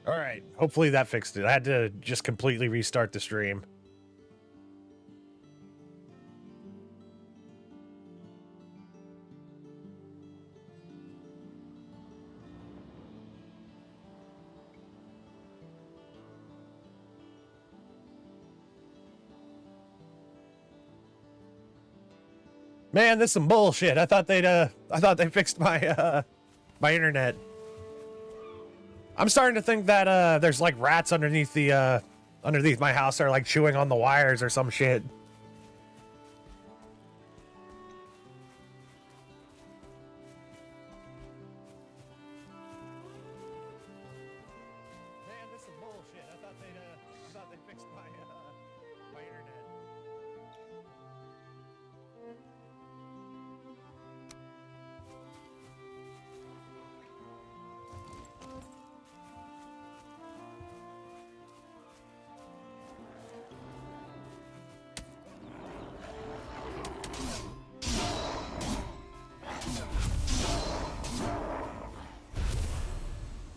All right, hopefully that fixed it. I had to just completely restart the stream. Man, this is some bullshit. I thought they fixed my my internet. I'm starting to think that there's like rats underneath the underneath my house that are like chewing on the wires or some shit. Man, this is some bullshit. I thought they fixed my my internet.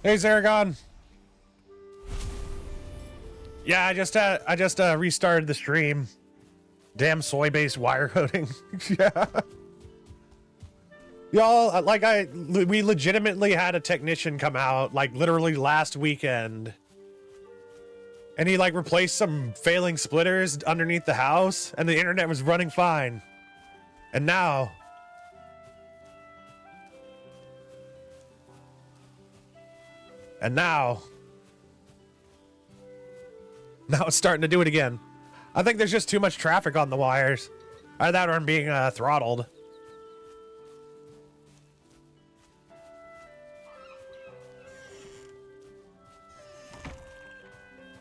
Hey, Zaragon. Yeah, I just restarted the stream. Damn soy-based wire coding. Yeah. Y'all, we legitimately had a technician come out, like, literally last weekend. And he, like, replaced some failing splitters underneath the house, and the internet was running fine. And now... Now it's starting to do it again. I think there's just too much traffic on the wires. Either that or I'm being throttled.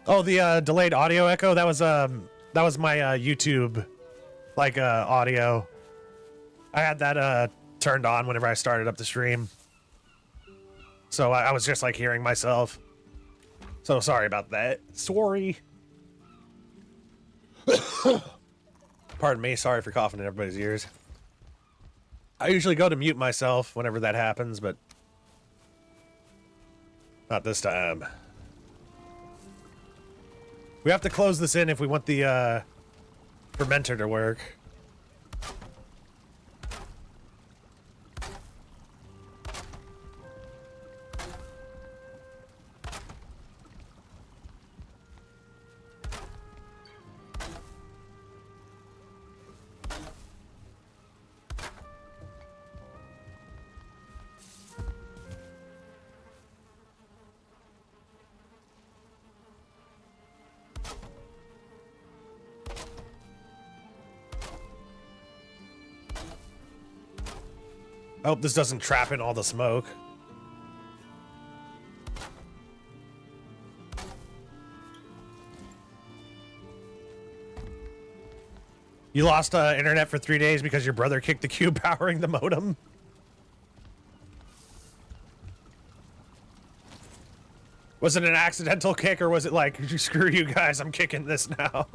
Oh, the delayed audio echo, that was my YouTube like audio. I had that turned on whenever I started up the stream. So I was just like hearing myself. So sorry about that. Sorry. Pardon me, sorry for coughing in everybody's ears. I usually go to mute myself whenever that happens, but not this time. We have to close this in if we want the fermenter to work. I hope this doesn't trap in all the smoke. You lost internet for 3 days because your brother kicked the cube powering the modem? Was it an accidental kick, or was it like, screw you guys, I'm kicking this now?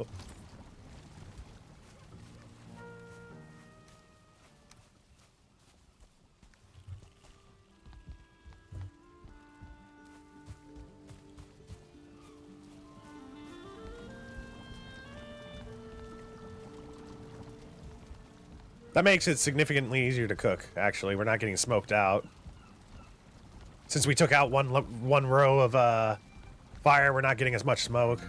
That makes it significantly easier to cook, actually. We're not getting smoked out. Since we took out one row of fire, we're not getting as much smoke.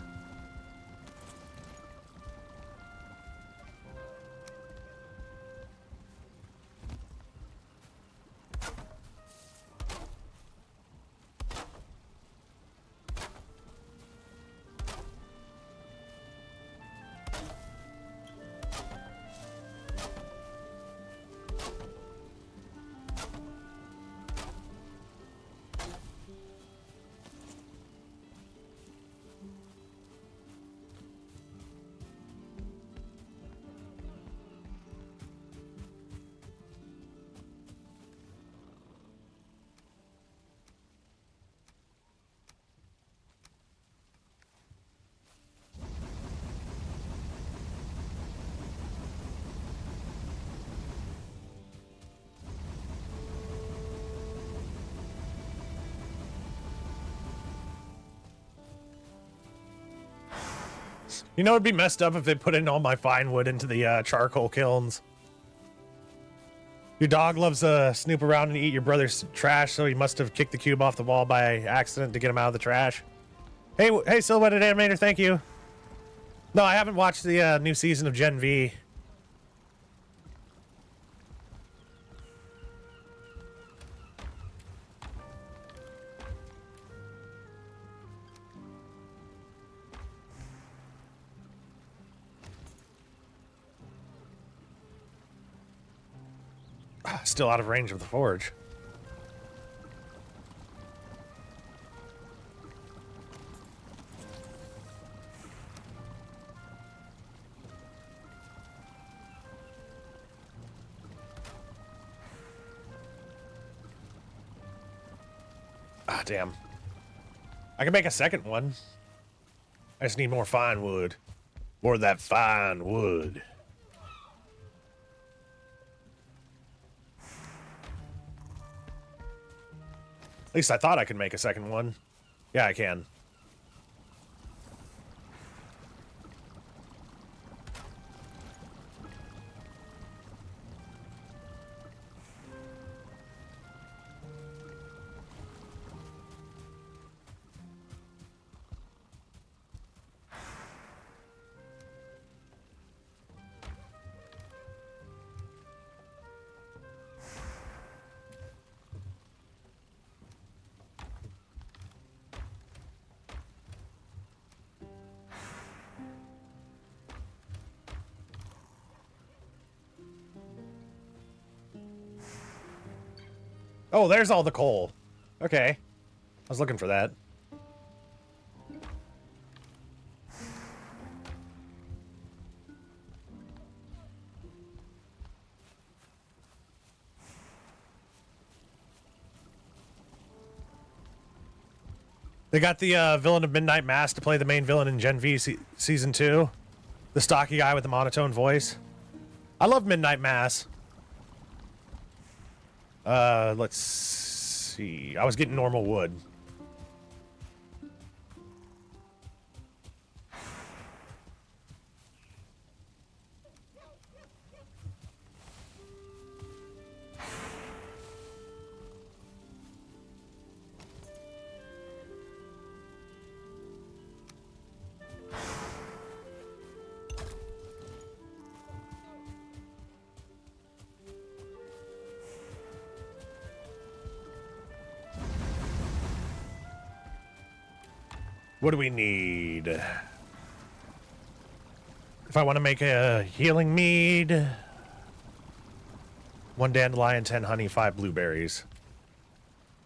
You know, it'd be messed up if they put in all my fine wood into the charcoal kilns. Your dog loves to snoop around and eat your brother's trash, so he must have kicked the cube off the wall by accident to get him out of the trash. Hey, Silhouetted Animator, thank you. No, I haven't watched the new season of Gen V. Still out of range of the forge. Ah, damn. I can make a second one. I just need more fine wood. More of that fine wood. At least I thought I could make a second one. Yeah, I can. Oh, there's all the coal. Okay. I was looking for that. They got the villain of Midnight Mass to play the main villain in Gen V Season 2. The stocky guy with the monotone voice. I love Midnight Mass. Let's see. I was getting normal wood. What do we need? If I want to make a healing mead, 1 dandelion, 10 honey, 5 blueberries.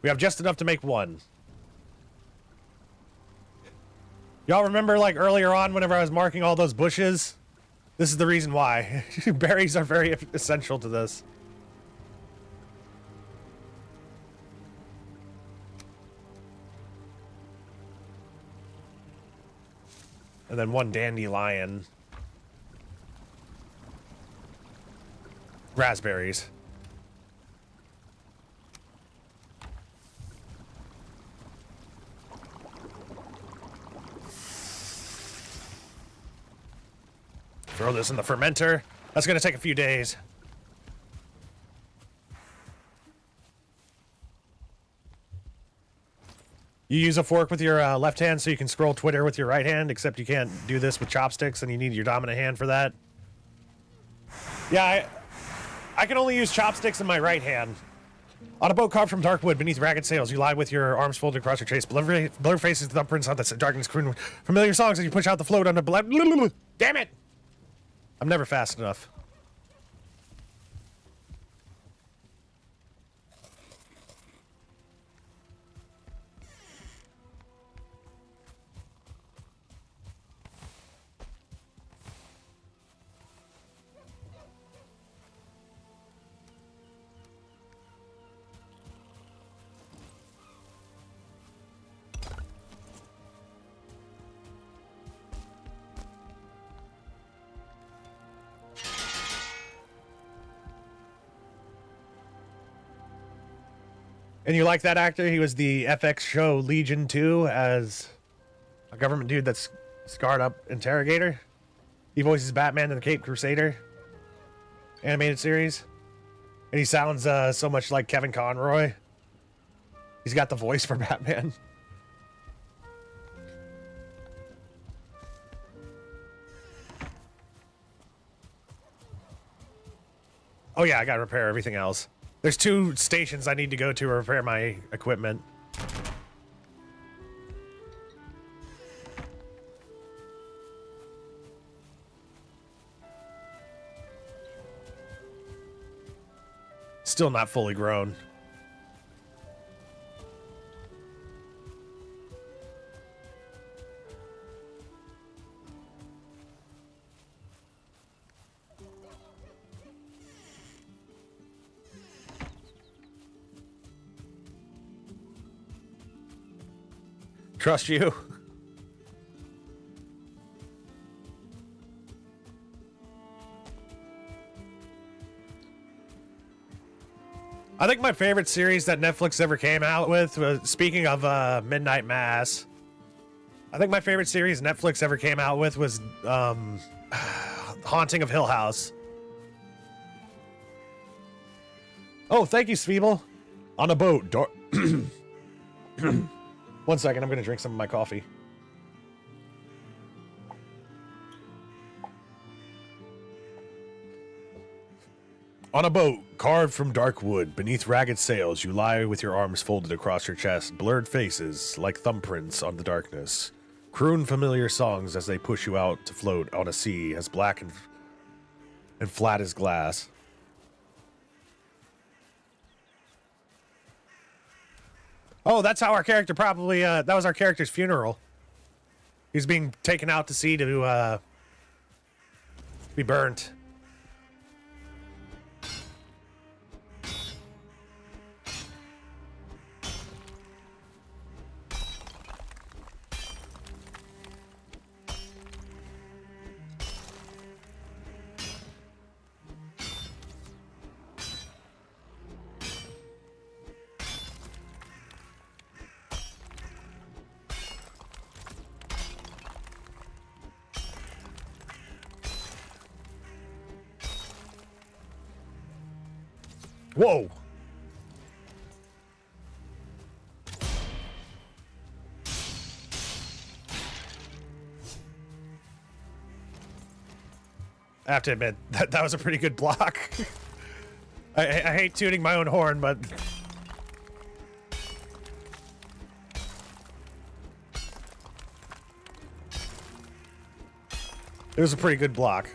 We have just enough to make one. Y'all remember, like, earlier on whenever I was marking all those bushes? This is the reason why. Berries are very essential to this. And then 1 dandelion. Raspberries. Throw this in the fermenter. That's going to take a few days. You use a fork with your left hand so you can scroll Twitter with your right hand, except you can't do this with chopsticks and you need your dominant hand for that. Yeah, I can only use chopsticks in my right hand. On a boat carved from dark wood beneath ragged sails, you lie with your arms folded across your chest. Blur faces, thumbprints on the darkness, croon familiar songs as you push out the float under blood. Damn it! I'm never fast enough. And you like that actor? He was the FX show Legion 2 as a government dude that's Scarred up interrogator. He voices Batman in the Cape Crusader animated series. And he sounds so much like Kevin Conroy. He's got the voice for Batman. Oh yeah, I gotta repair everything else. There's 2 stations I need to go to repair my equipment. Still not fully grown. Trust you. I think my favorite series that Netflix ever came out with was, speaking of Midnight Mass, I think my favorite series Netflix ever came out with was Haunting of Hill House. Oh, thank you, Sveeble. On a boat. 1 second, I'm going to drink some of my coffee. On a boat, carved from dark wood, beneath ragged sails, you lie with your arms folded across your chest, blurred faces like thumbprints on the darkness. Croon familiar songs as they push you out to float on a sea as black and flat as glass. Oh, that's how our character probably, that was our character's funeral. He's being taken out to sea to, be burnt. Whoa! I have to admit, that was a pretty good block. I hate tooting my own horn, but... it was a pretty good block.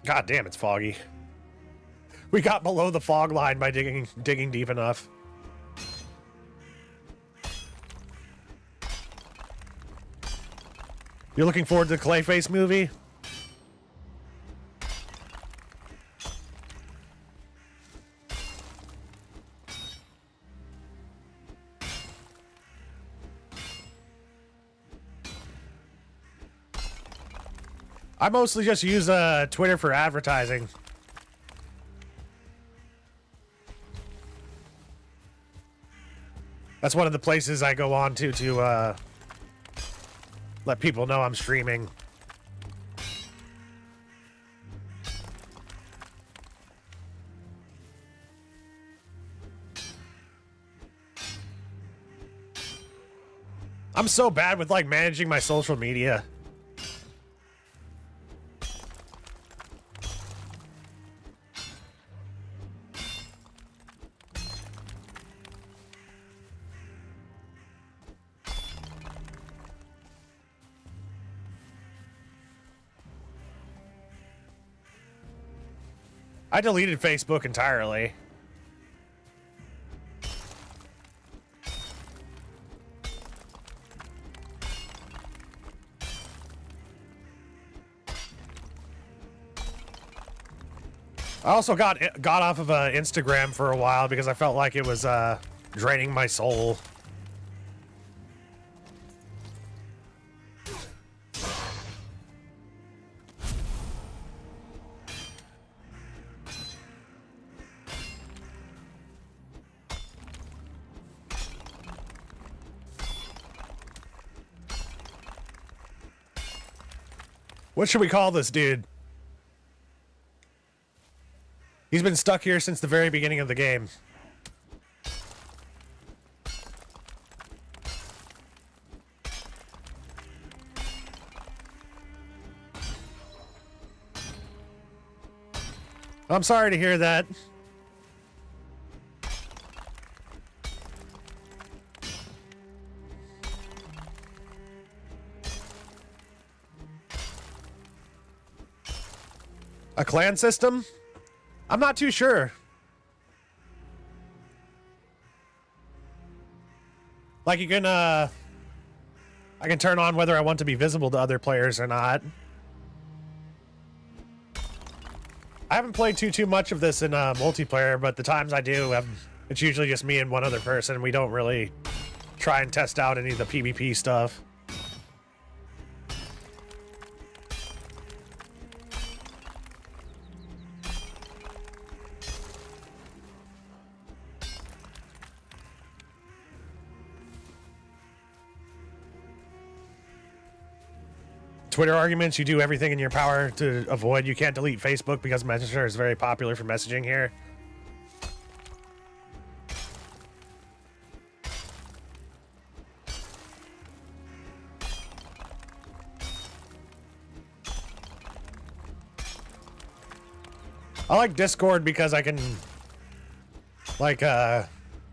God damn, it's foggy. We got below the fog line by digging deep enough. You're looking forward to the Clayface movie? I mostly just use Twitter for advertising. That's one of the places I go on to let people know I'm streaming. I'm so bad with like managing my social media. I deleted Facebook entirely. I also got off of Instagram for a while because I felt like it was draining my soul. What should we call this dude? He's been stuck here since the very beginning of the game. I'm sorry to hear that. A clan system? I'm not too sure. Like you can, I can turn on whether I want to be visible to other players or not. I haven't played too much of this in multiplayer, but the times I do, it's usually just me and one other person. We don't really try and test out any of the PvP stuff. Twitter arguments, you do everything in your power to avoid. You can't delete Facebook because Messenger is very popular for messaging here. I like Discord because I can like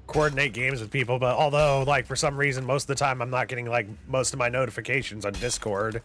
coordinate games with people, but although like for some reason most of the time I'm not getting like most of my notifications on Discord.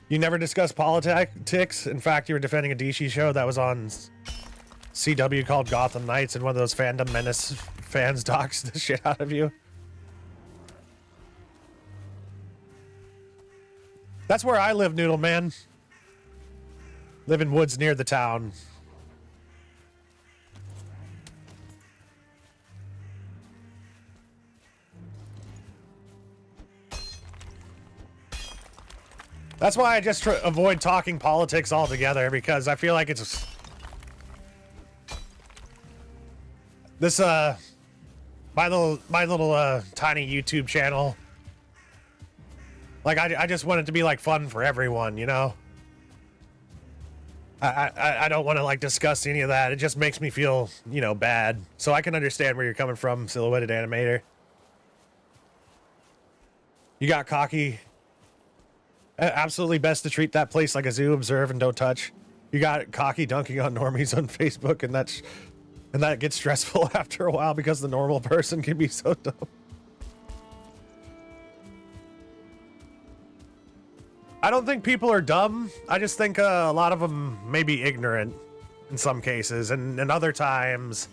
You never discuss politics. In fact, you were defending a DC show that was on CW called Gotham Knights, and one of those fandom menace fans docs the shit out of you. That's where I live, Noodle Man. Live in woods near the town. That's why I just avoid talking politics altogether, because I feel like it's this my little tiny YouTube channel. Like I just want it to be like fun for everyone, you know. I don't want to like discuss any of that. It just makes me feel, you know, bad. So I can understand where you're coming from, Silhouetted Animator. You got cocky. Absolutely best to treat that place like a zoo, observe and don't touch. You got cocky dunking on normies on Facebook, and that gets stressful after a while because the normal person can be so dumb. I don't think people are dumb. I just think a lot of them may be ignorant in some cases, and in other times,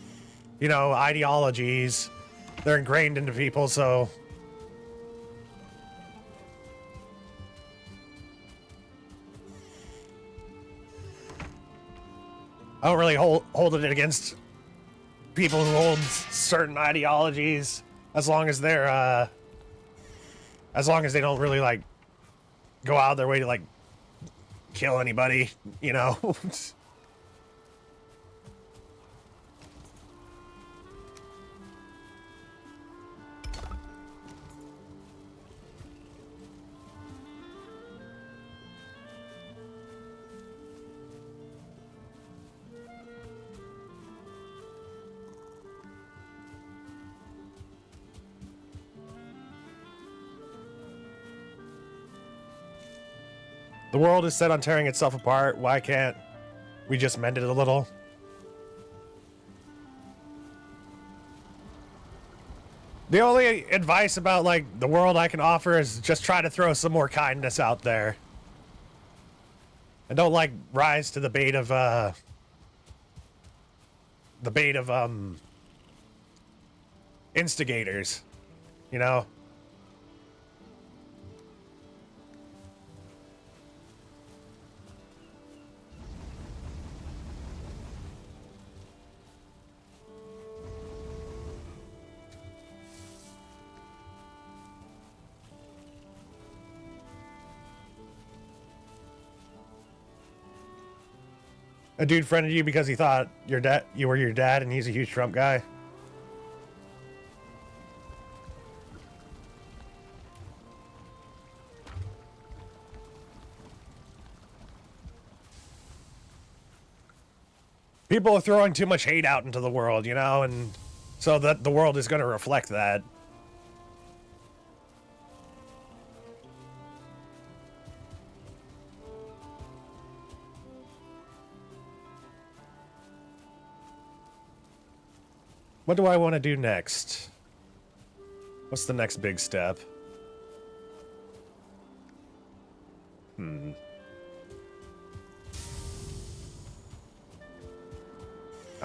you know, ideologies, they're ingrained into people, so I don't really hold it against people who hold certain ideologies, as long as they're as long as they don't really like go out of their way to like kill anybody, you know. The world is set on tearing itself apart. Why can't we just mend it a little? The only advice about like the world I can offer is just try to throw some more kindness out there. And don't like rise to the bait of instigators, you know? A dude friended you because he thought you were your dad, and he's a huge Trump guy. People are throwing too much hate out into the world, you know, and so that the world is going to reflect that. What do I want to do next? What's the next big step? I'm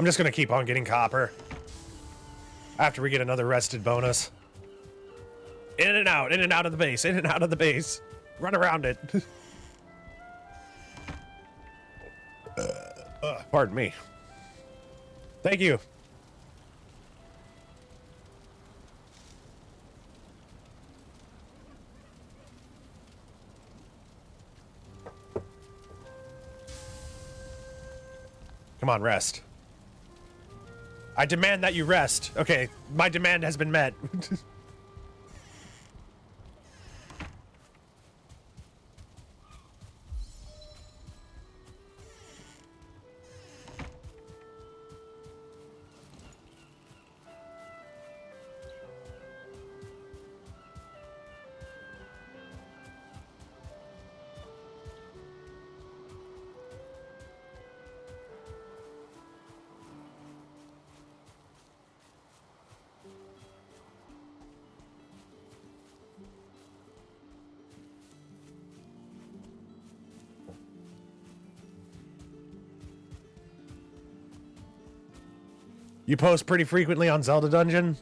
just going to keep on getting copper. After we get another rested bonus. In and out of the base, in and out of the base. Run around it. Pardon me. Thank you. Come on, rest. I demand that you rest. Okay, my demand has been met. You post pretty frequently on Zelda Dungeon,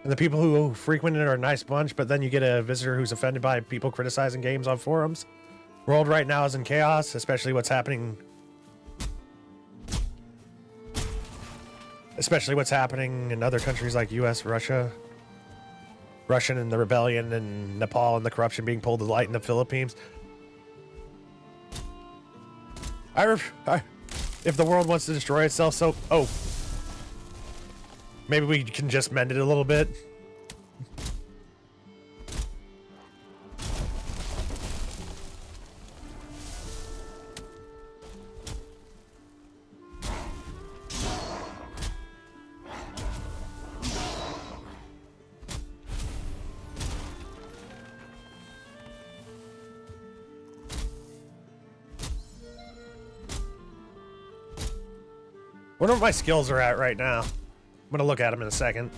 and the people who frequent it are a nice bunch, but then you get a visitor who's offended by people criticizing games on forums. World right now is in chaos, especially what's happening in other countries like US, Russia, Russian and the rebellion, and Nepal and the corruption being pulled to light in the Philippines. If the world wants to destroy itself, so... Oh. Maybe we can just mend it a little bit. Wonder what my skills are at right now. I'm gonna look at them in a second.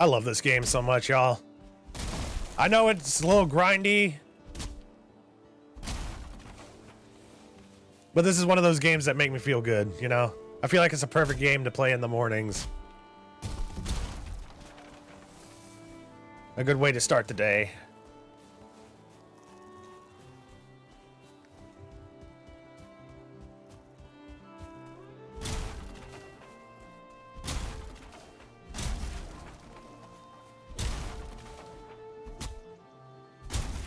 I love this game so much, y'all. I know it's a little grindy, but this is one of those games that make me feel good, you know? I feel like it's a perfect game to play in the mornings. A good way to start the day.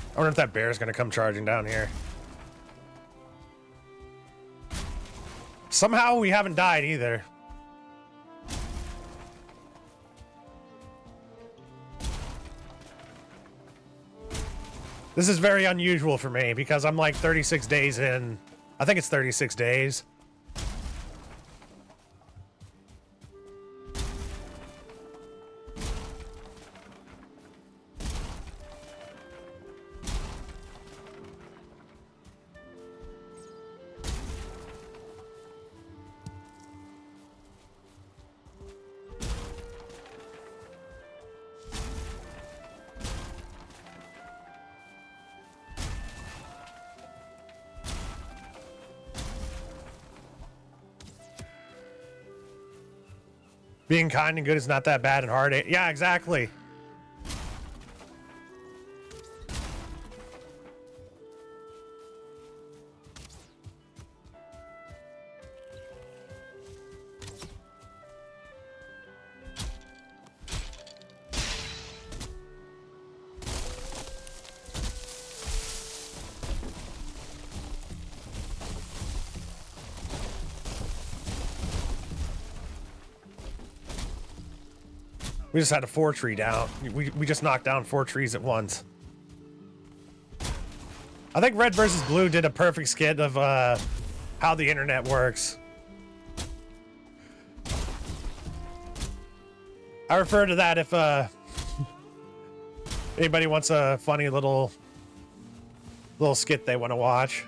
I wonder if that bear is going to come charging down here. Somehow we haven't died either. This is very unusual for me because I'm like 36 days in. I think it's 36 days. Being kind and good is not that bad and hard. Yeah, exactly. We just had a 4-tree down. We just knocked down 4 trees at once. I think Red versus Blue did a perfect skit of how the internet works. I refer to that if anybody wants a funny little skit they want to watch.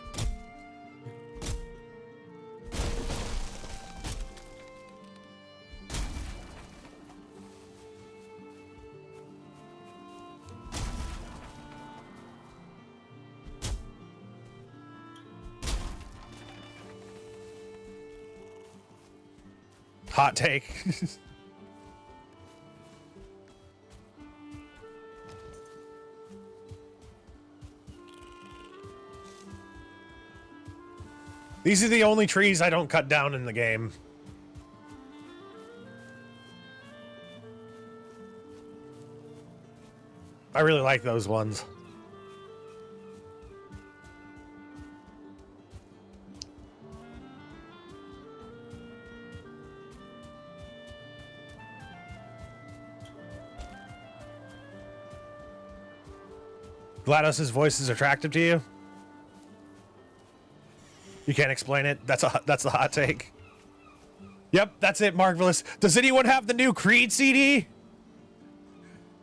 Hot take. These are the only trees I don't cut down in the game. I really like those ones. GLaDOS's voice is attractive to you? You can't explain it? That's the hot take. Yep, that's it, Marvelous. Does anyone have the new Creed CD?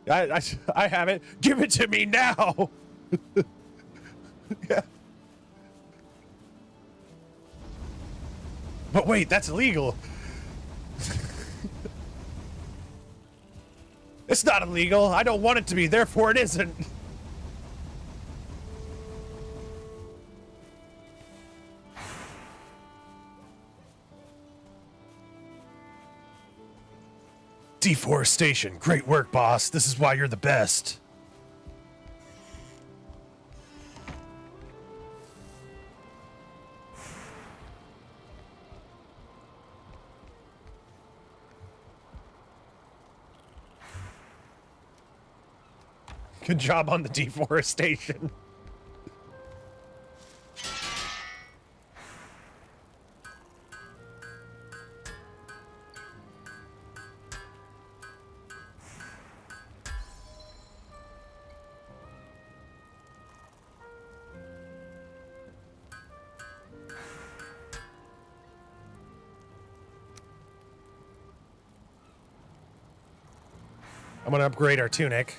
I have it. Give it to me now. Yeah. But wait, that's illegal. It's not illegal. I don't want it to be, therefore it isn't. Deforestation. Great work, boss. This is why you're the best. Good job on the deforestation. I'm gonna upgrade our tunic.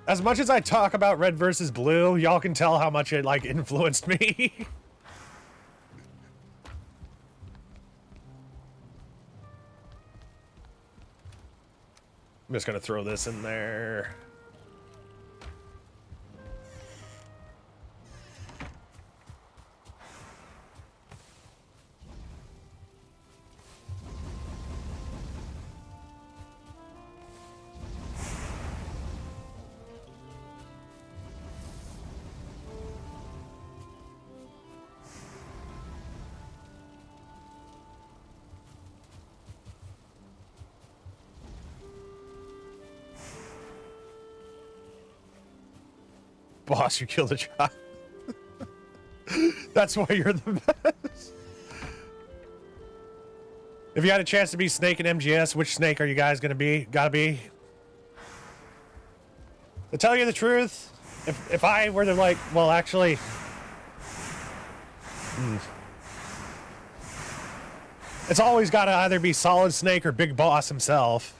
As much as I talk about Red versus Blue, y'all can tell how much it like influenced me. I'm just gonna throw this in there. Boss, you killed a child. That's why you're the best. If you had a chance to be Snake and MGS, which Snake are you guys gonna be? Gotta be. To tell you the truth, if I were to like, well, actually, it's always gotta either be Solid Snake or Big Boss himself.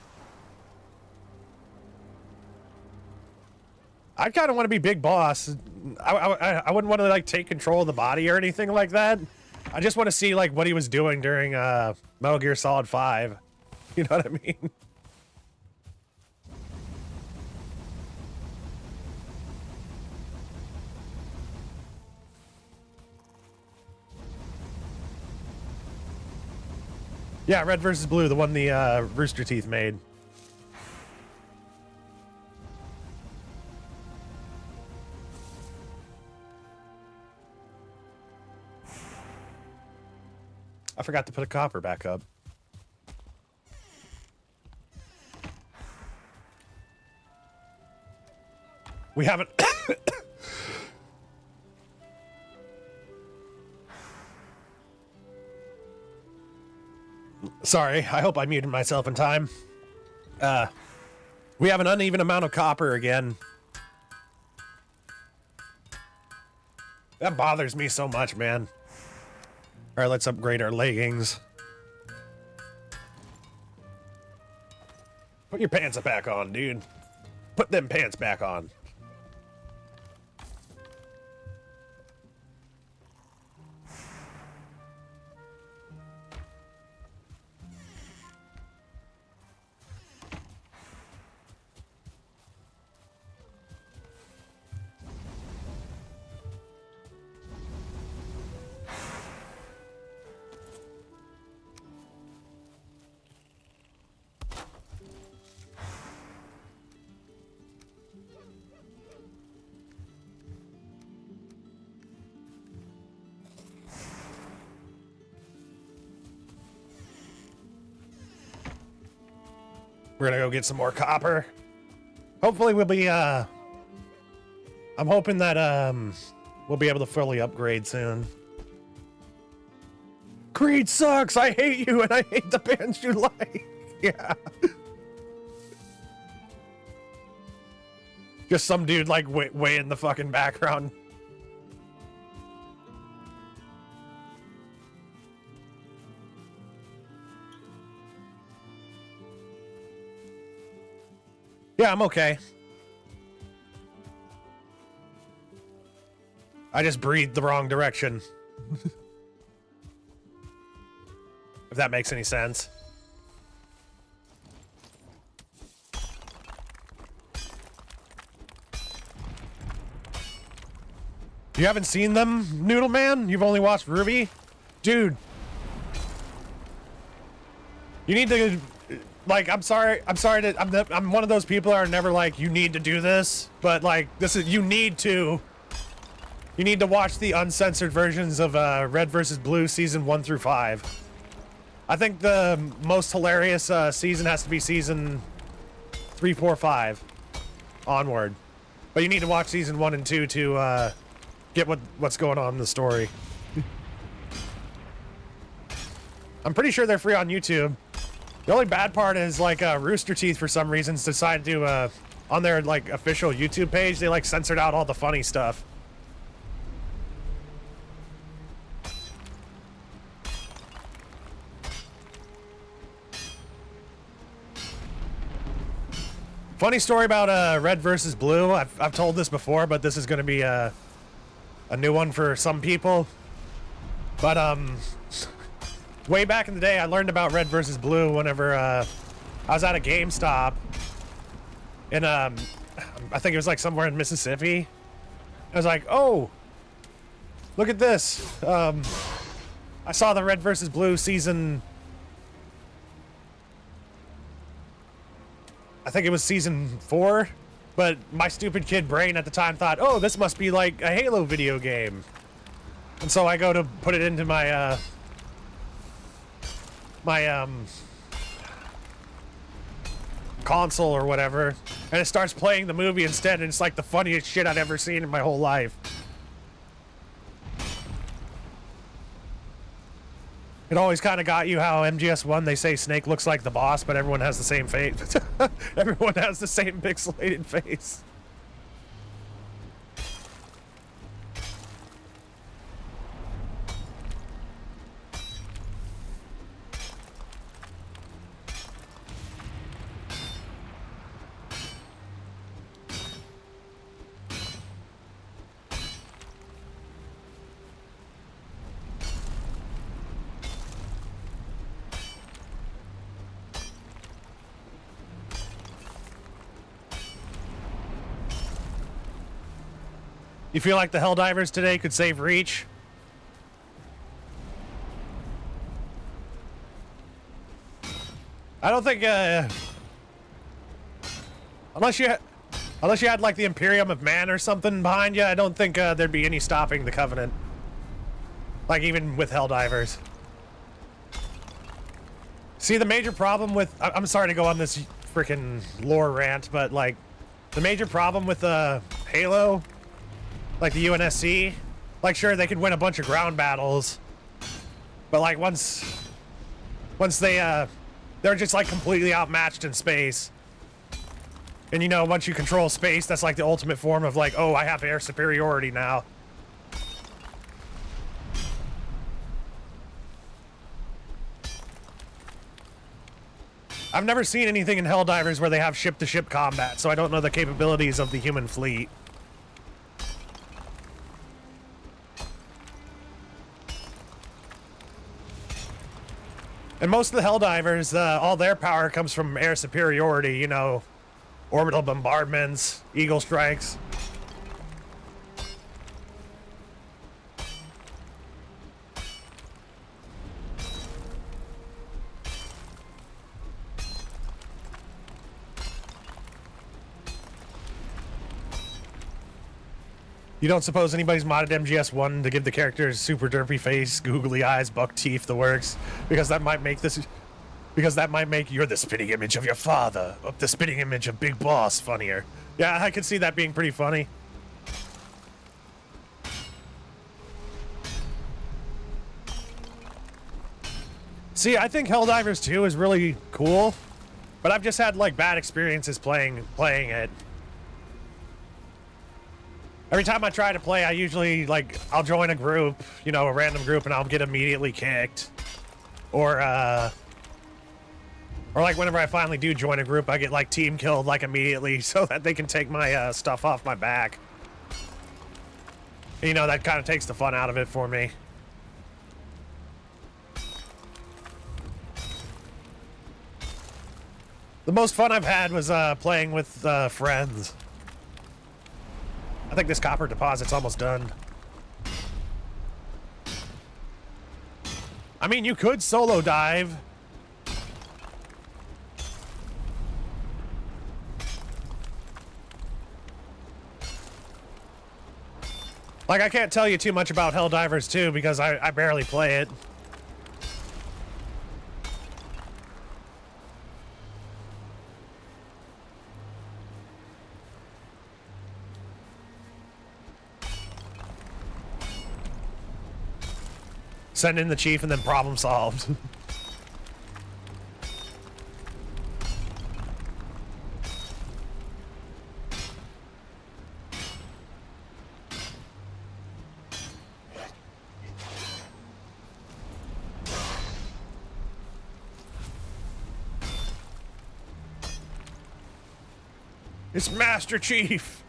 I kind of want to be big boss. I wouldn't want to like take control of the body or anything like that. I just want to see like what he was doing during Metal Gear Solid 5. You know what I mean? Yeah, Red versus Blue, the one the Rooster Teeth made. I forgot to put a copper back up. We haven't... Sorry, I hope I muted myself in time. We have an uneven amount of copper again. That bothers me so much, man. All right, let's upgrade our leggings. Put your pants back on, dude. Put them pants back on. We're gonna go get some more copper. Hopefully we'll be, I'm hoping that, we'll be able to fully upgrade soon. Creed sucks! I hate you and I hate the bands you like! Yeah. Just some dude, like, way in the fucking background. Yeah, I'm okay. I just breathed the wrong direction. If that makes any sense. You haven't seen them, Noodle Man? You've only watched Ruby? Dude. You need to... Like, I'm sorry that I'm one of those people that are never like, you need to do this, but like, this is, you need to watch the uncensored versions of Red vs. Blue season 1 through 5. I think the most hilarious season has to be season 3, 4, 5 onward. But you need to watch season 1 and 2 to get what's going on in the story. I'm pretty sure they're free on YouTube. The only bad part is, like, Rooster Teeth, for some reasons, decided to, on their, like, official YouTube page, they, like, censored out all the funny stuff. Funny story about, Red versus Blue. I've told this before, but this is going to be, a new one for some people. But, way back in the day, I learned about Red versus Blue whenever I was at a GameStop in I think it was like somewhere in Mississippi. I was like, oh, look at this. I saw the Red versus Blue season. I think it was season 4, but my stupid kid brain at the time thought, oh, this must be like a Halo video game. And so I go to put it into my console or whatever, and it starts playing the movie instead, and it's like the funniest shit I'd ever seen in my whole life. It always kind of got you how MGS1, they say Snake looks like the boss, but everyone has the same face. Everyone has the same pixelated face. You feel like the Helldivers today could save Reach? I don't think, unless you had like the Imperium of Man or something behind you, I don't think there'd be any stopping the Covenant. Like even with Helldivers. See, the major problem with, I'm sorry to go on this freaking lore rant, but like the major problem with Halo, like the UNSC, like sure they could win a bunch of ground battles, but like once they're just like completely outmatched in space. And you know, once you control space, that's like the ultimate form of like, oh, I have air superiority now. I've never seen anything in Helldivers where they have ship-to-ship combat, so I don't know the capabilities of the human fleet. And most of the Helldivers, all their power comes from air superiority, you know, orbital bombardments, eagle strikes. You don't suppose anybody's modded MGS1 to give the characters super derpy face, googly eyes, buck teeth, the works? Because that might make you're the spitting image of your father, the spitting image of Big Boss funnier. Yeah, I could see that being pretty funny. See, I think Helldivers 2 is really cool, but I've just had like bad experiences playing it. Every time I try to play, I usually, like, I'll join a group, you know, a random group, and I'll get immediately kicked. Or like, whenever I finally do join a group, I get, like, team killed, like, immediately so that they can take my stuff off my back. You know, that kind of takes the fun out of it for me. The most fun I've had was playing with friends. I think this copper deposit's almost done. I mean, you could solo dive. Like, I can't tell you too much about Helldivers 2 because I barely play it. Send in the chief and then problem solved. It's Master Chief.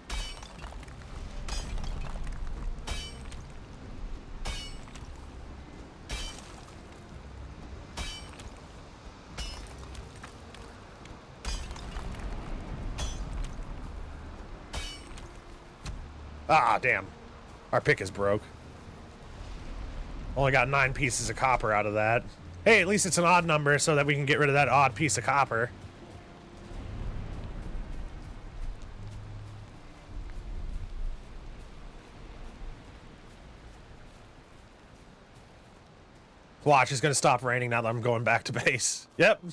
Ah, damn. Our pick is broke. Only got 9 pieces of copper out of that. Hey, at least it's an odd number so that we can get rid of that odd piece of copper. Watch, it's gonna stop raining now that I'm going back to base. Yep.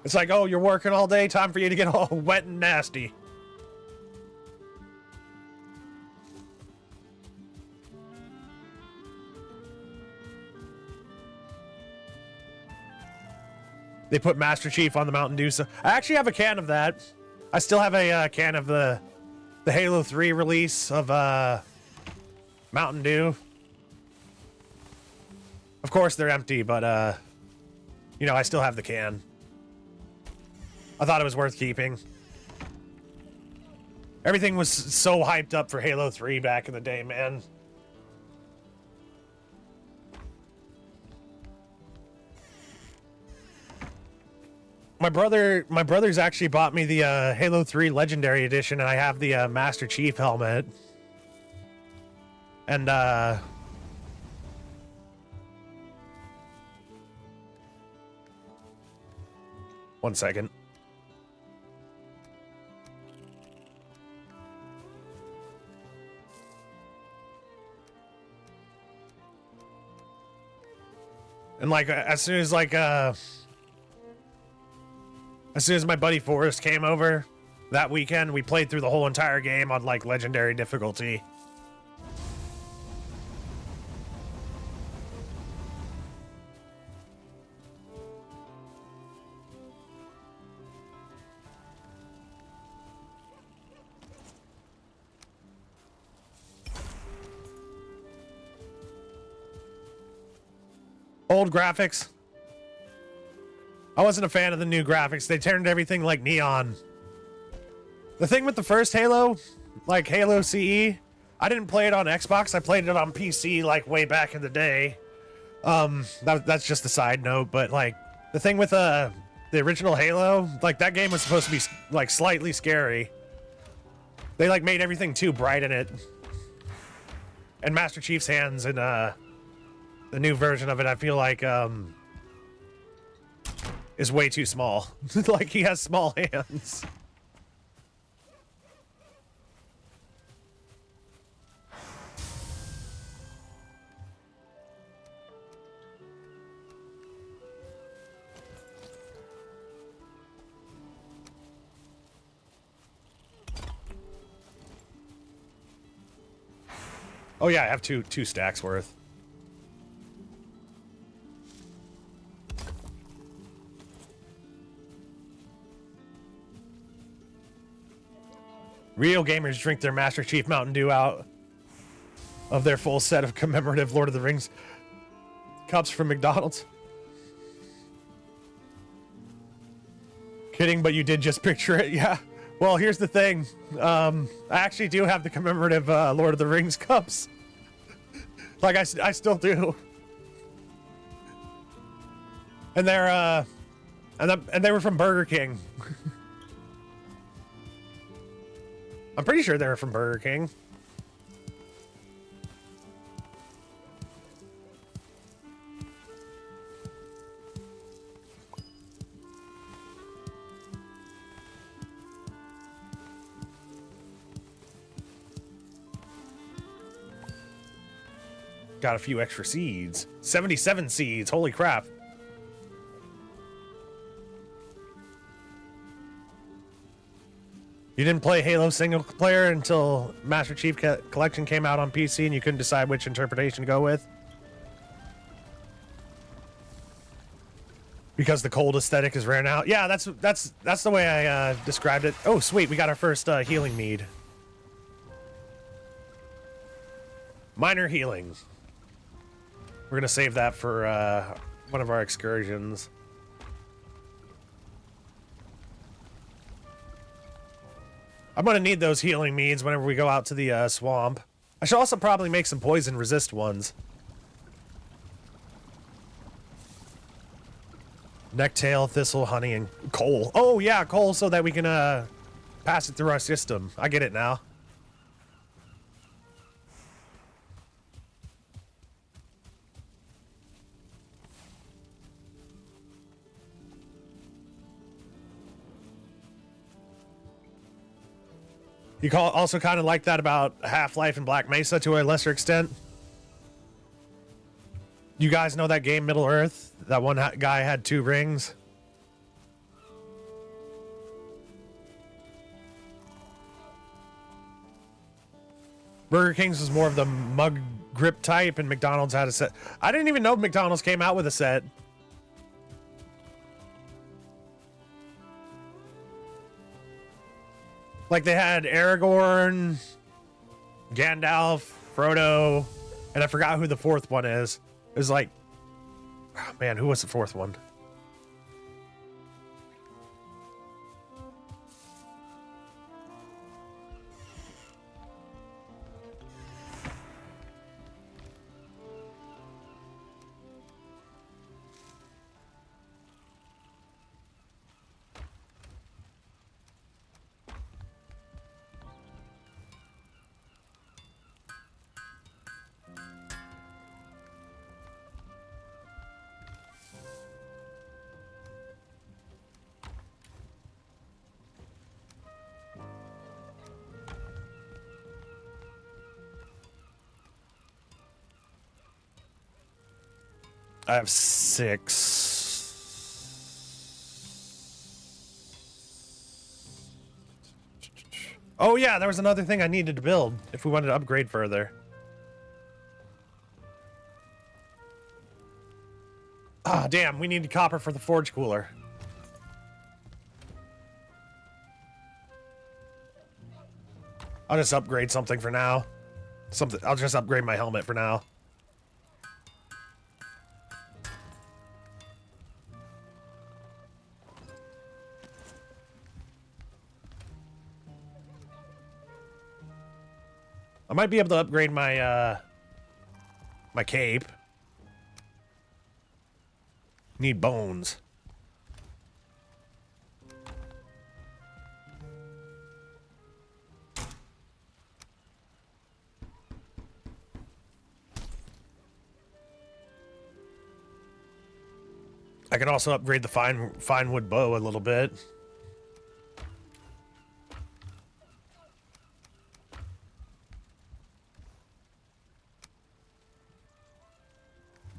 It's like, oh, you're working all day, time for you to get all wet and nasty. They put Master Chief on the Mountain Dew. So I actually have a can of that. I still have a can of the Halo 3 release of Mountain Dew. Of course they're empty, but you know, I still have the can. I thought it was worth keeping. Everything was so hyped up for Halo 3 back in the day, man. My brother's actually bought me the Halo 3 Legendary Edition, and I have the Master Chief helmet. And one second. And like as soon as my buddy Forrest came over that weekend, we played through the whole entire game on like legendary difficulty. Old graphics. I wasn't a fan of the new graphics. They turned everything like neon. The thing with the first Halo, like Halo CE, I didn't play it on Xbox. I played it on PC like way back in the day. That's just a side note, but like the thing with the original Halo, like that game was supposed to be like slightly scary. They like made everything too bright in it. And Master Chief's hands in the new version of it, I feel like is way too small. Like he has small hands. Oh yeah, I have two stacks worth. Real gamers drink their Master Chief Mountain Dew out of their full set of commemorative Lord of the Rings cups from McDonald's. Kidding, but you did just picture it, yeah. Well, here's the thing. I actually do have the commemorative Lord of the Rings cups. Like, I still do. And they're, and they were from Burger King. I'm pretty sure they were from Burger King. Got a few extra seeds. 77 seeds. Holy crap. You didn't play Halo single player until Master Chief Collection came out on PC and you couldn't decide which interpretation to go with? Because the cold aesthetic is rare now? Yeah, that's the way I described it. Oh, sweet. We got our first healing mead. Minor healing. We're going to save that for one of our excursions. I'm going to need those healing meads whenever we go out to the swamp. I should also probably make some poison resist ones. Necktail, thistle, honey, and coal. Oh, yeah, coal so that we can pass it through our system. I get it now. You also kind of like that about Half-Life and Black Mesa to a lesser extent. You guys know that game Middle Earth? That one guy had 2 rings. Burger King's was more of the mug grip type, and McDonald's had a set. I didn't even know McDonald's came out with a set. Like they had Aragorn, Gandalf, Frodo, and I forgot who the 4th one is. It was like, oh man, who was the 4th one? I have 6. Oh yeah, there was another thing I needed to build if we wanted to upgrade further. Ah, damn, we needed copper for the forge cooler. I'll just upgrade something for now. I'll just upgrade my helmet for now. I might be able to upgrade my my cape. Need bones. I can also upgrade the fine wood bow a little bit.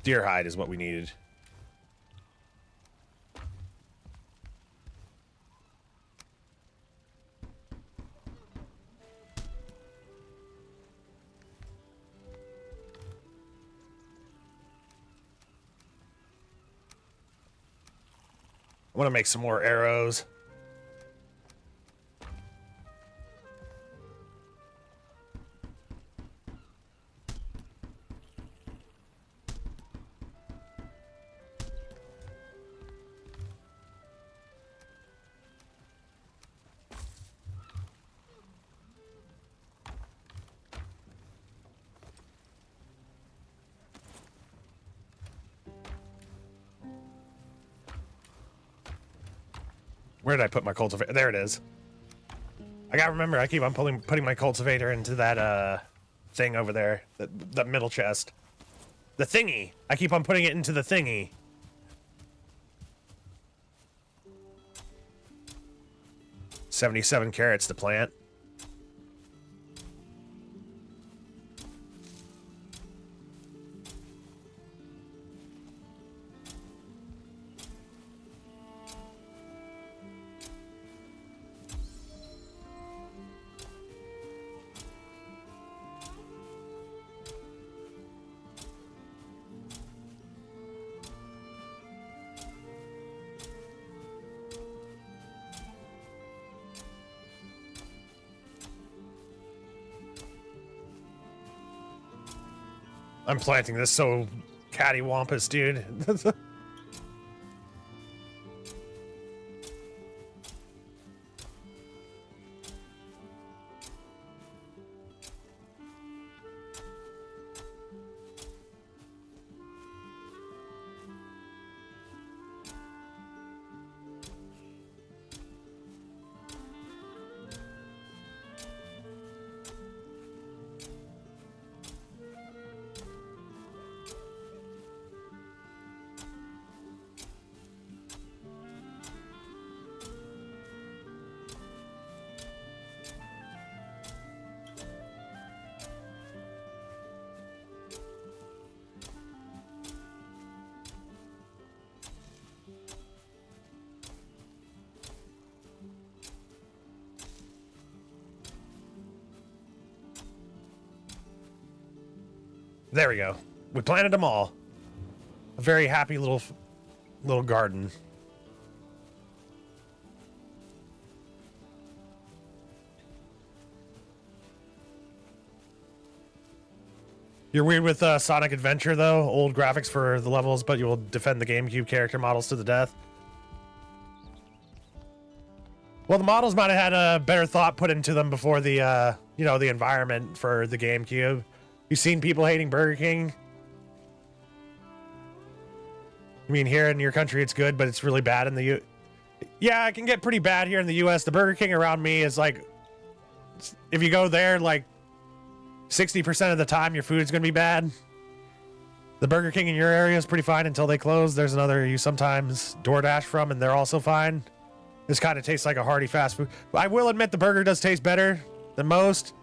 Deer hide is what we needed. I want to make some more arrows. Where did I put my cultivator? There it is. I gotta remember, I keep on putting my cultivator into that thing over there. That middle chest. The thingy. I keep on putting it into the thingy. $77 carrots to plant. I'm planting this so cattywampus, dude. There we go. We planted them all. A very happy little garden. You're weird with Sonic Adventure, though. Old graphics for the levels, but you will defend the GameCube character models to the death. Well, the models might have had a better thought put into them before the, you know, the environment for the GameCube. You've seen people hating Burger King? I mean, here in your country it's good, but it's really bad in the Yeah, it can get pretty bad here in the US. The Burger King around me is like, if you go there, like 60% of the time your food's gonna be bad. The Burger King in your area is pretty fine until they close. There's another you sometimes DoorDash from, and they're also fine. This kind of tastes like a hearty fast food. I will admit the burger does taste better than most.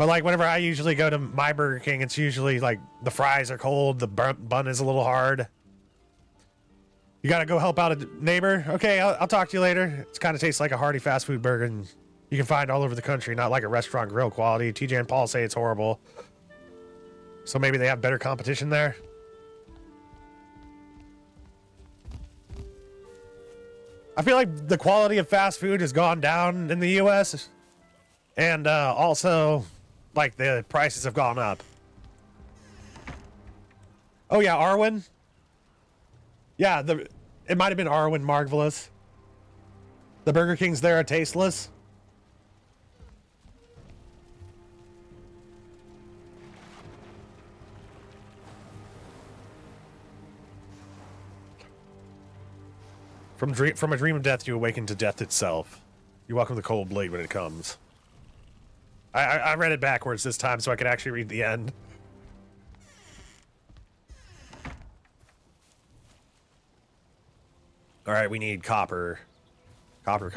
But like whenever I usually go to my Burger King, it's usually like the fries are cold, the bun is a little hard. You gotta go help out a neighbor? Okay, I'll talk to you later. It kind of tastes like a hearty fast food burger, and you can find all over the country, not like a restaurant grill quality. TJ and Paul say it's horrible. So maybe they have better competition there? I feel like the quality of fast food has gone down in the US. And also, like, the prices have gone up. Oh yeah, Arwen? Yeah, it might have been Arwen Marvelous. The Burger Kings there are tasteless. From a dream of death, you awaken to death itself. You welcome the cold blade when it comes. I read it backwards this time so I could actually read the end. All right, we need copper. Copper.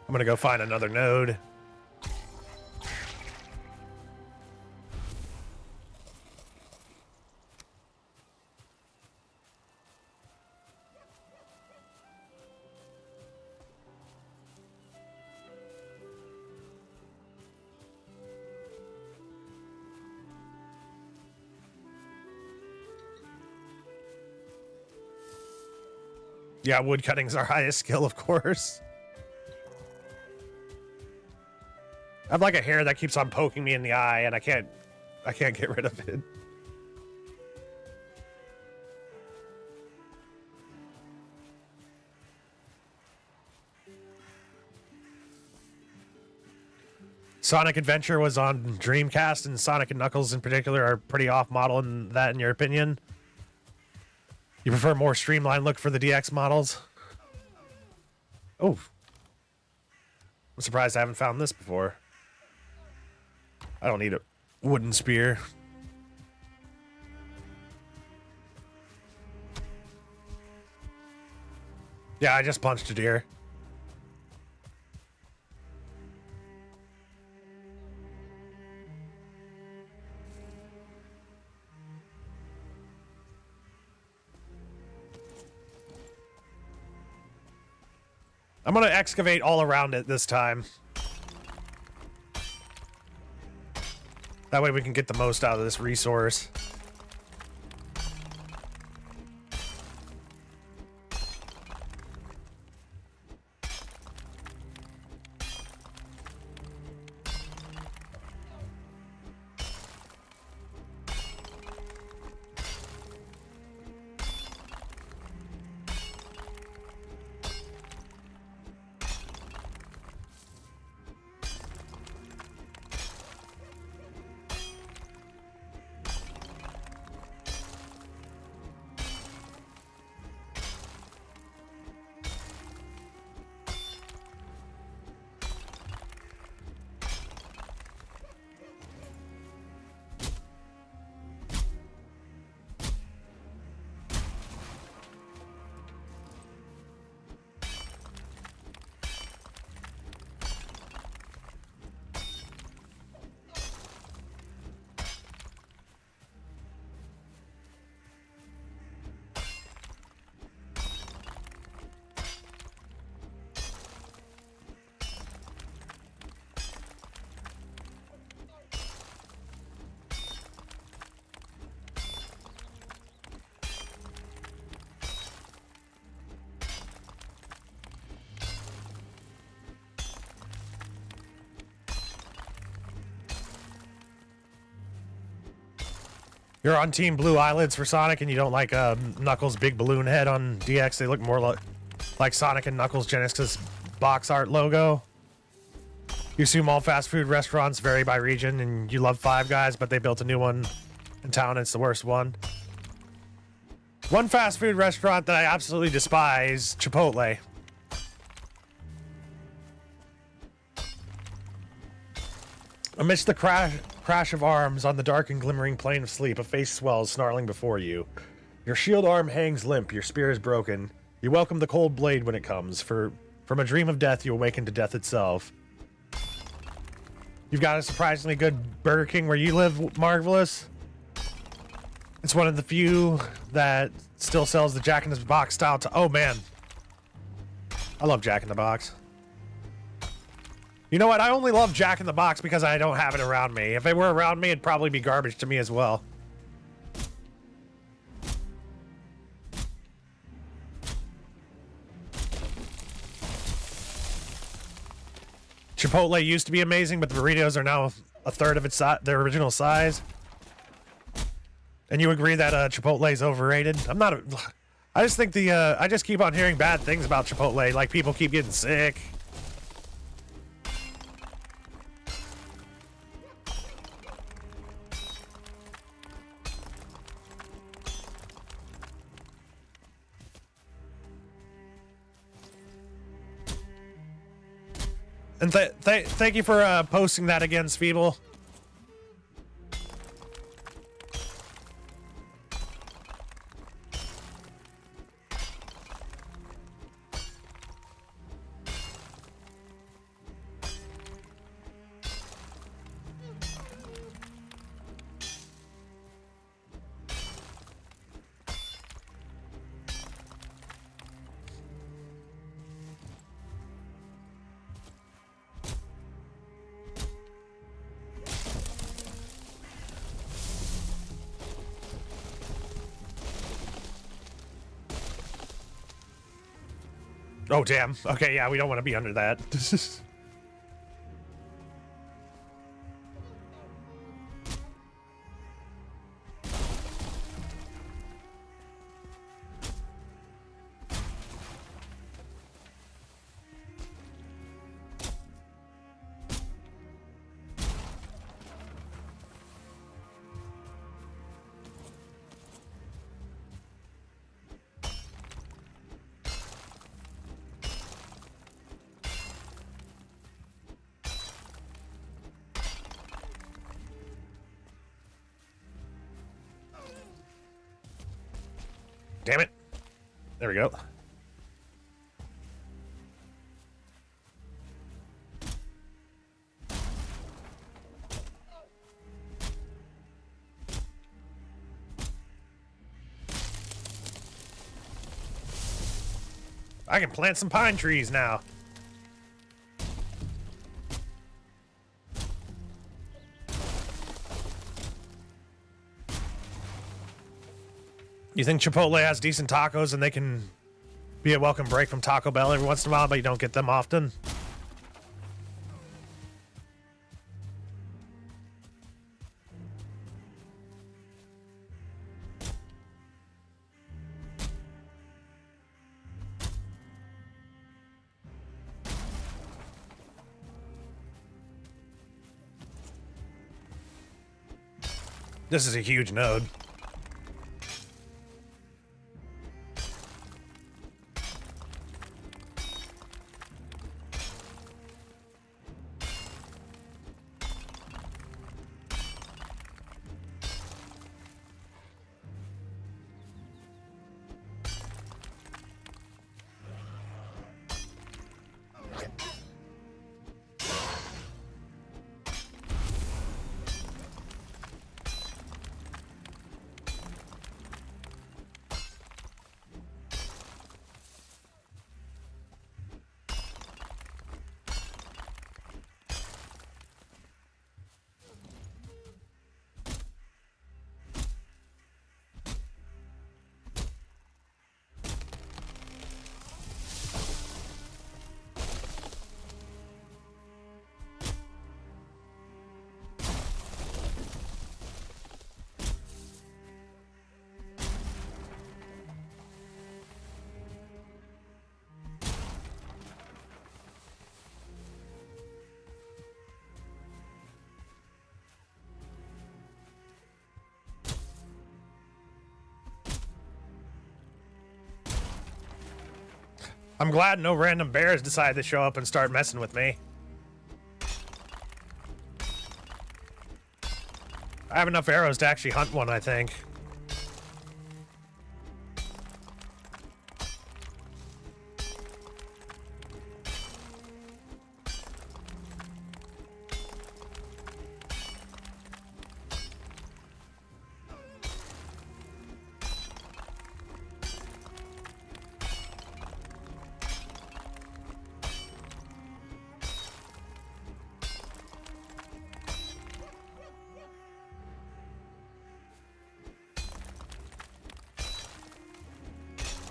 I'm gonna go find another node. Yeah, wood cutting's our highest skill, of course. I have like a hair that keeps on poking me in the eye, and I can't get rid of it. Sonic Adventure was on Dreamcast, and Sonic and Knuckles in particular are pretty off model in that, in your opinion. You prefer more streamlined look for the DX models? Oh. I'm surprised I haven't found this before. I don't need a wooden spear. Yeah, I just punched a deer. I'm gonna excavate all around it this time. That way we can get the most out of this resource. You're on Team Blue Eyelids for Sonic, and you don't like Knuckles' big balloon head on DX. They look more like Sonic and Knuckles Genesis box art logo. You assume all fast food restaurants vary by region, and you love Five Guys, but they built a new one in town, and it's the worst one. One fast food restaurant that I absolutely despise, Chipotle. Amidst the crash of arms on the dark and glimmering plane of sleep, a face swells, snarling before you. Your shield arm hangs limp, your spear is broken. You welcome the cold blade when it comes, for from a dream of death you awaken to death itself. You've got a surprisingly good Burger King where you live, Marvelous. It's one of the few that still sells the Jack in the Box style. Oh man, I love Jack in the Box. You know what? I only love Jack in the Box because I don't have it around me. If it were around me, it'd probably be garbage to me as well. Chipotle used to be amazing, but the burritos are now a third of their original size. And you agree that Chipotle is overrated? I just think I just keep on hearing bad things about Chipotle. Like people keep getting sick. And thank you for posting that again, Feeble. Oh, damn. Okay, yeah, we don't want to be under that. Damn it. There we go. I can plant some pine trees now. You think Chipotle has decent tacos and they can be a welcome break from Taco Bell every once in a while, but you don't get them often? This is a huge node. I'm glad no random bears decided to show up and start messing with me. I have enough arrows to actually hunt one, I think.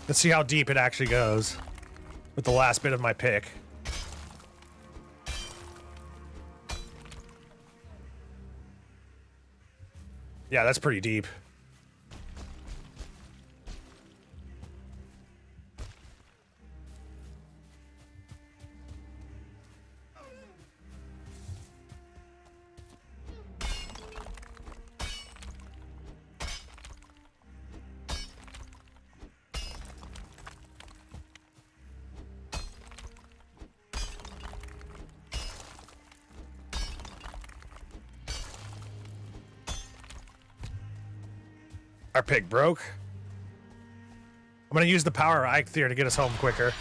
Let's see how deep it actually goes with the last bit of my pick. Yeah, that's pretty deep. Our pick broke. I'm gonna use the power of Eikthyr to get us home quicker.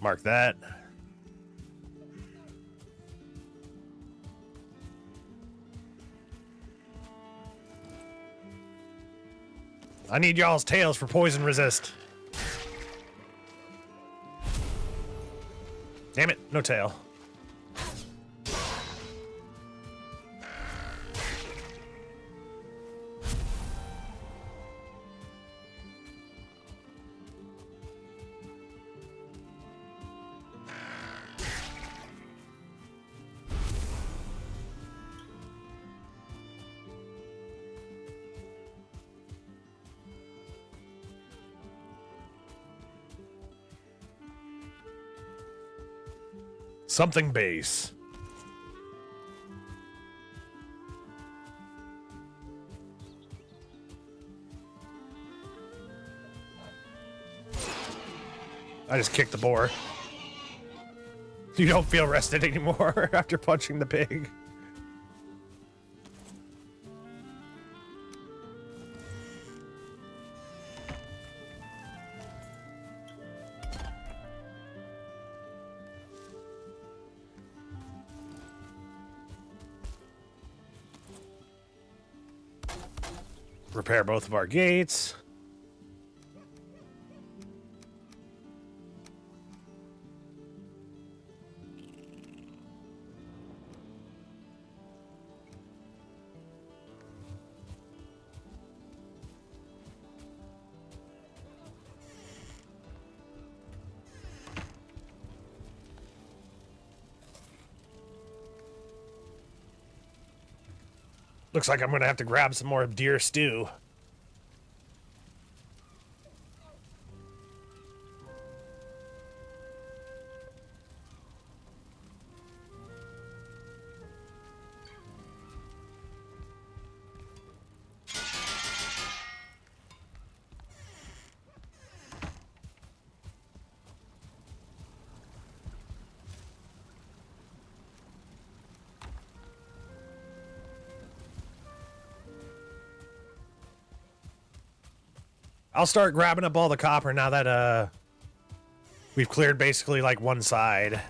Mark that. I need y'all's tails for poison resist. Damn it, no tail. Something base. I just kicked the boar. You don't feel rested anymore after punching the pig. Repair both of our gates. Looks like I'm gonna have to grab some more deer stew. I'll start grabbing up all the copper now that we've cleared basically like one side.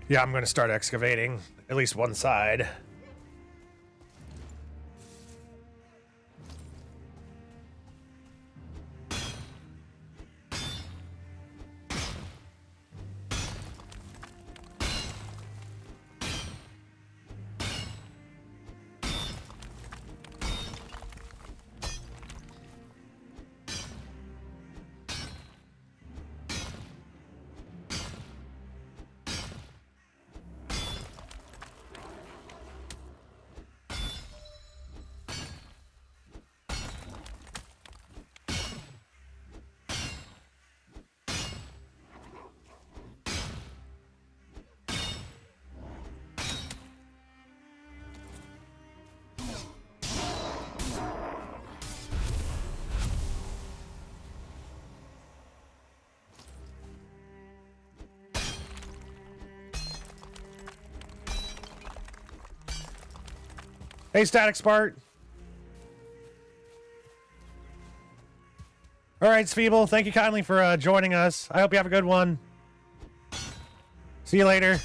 Yeah, I'm going to start excavating at least one side. Hey, Static Spark. All right, Sfeeble, thank you kindly for joining us. I hope you have a good one. See you later.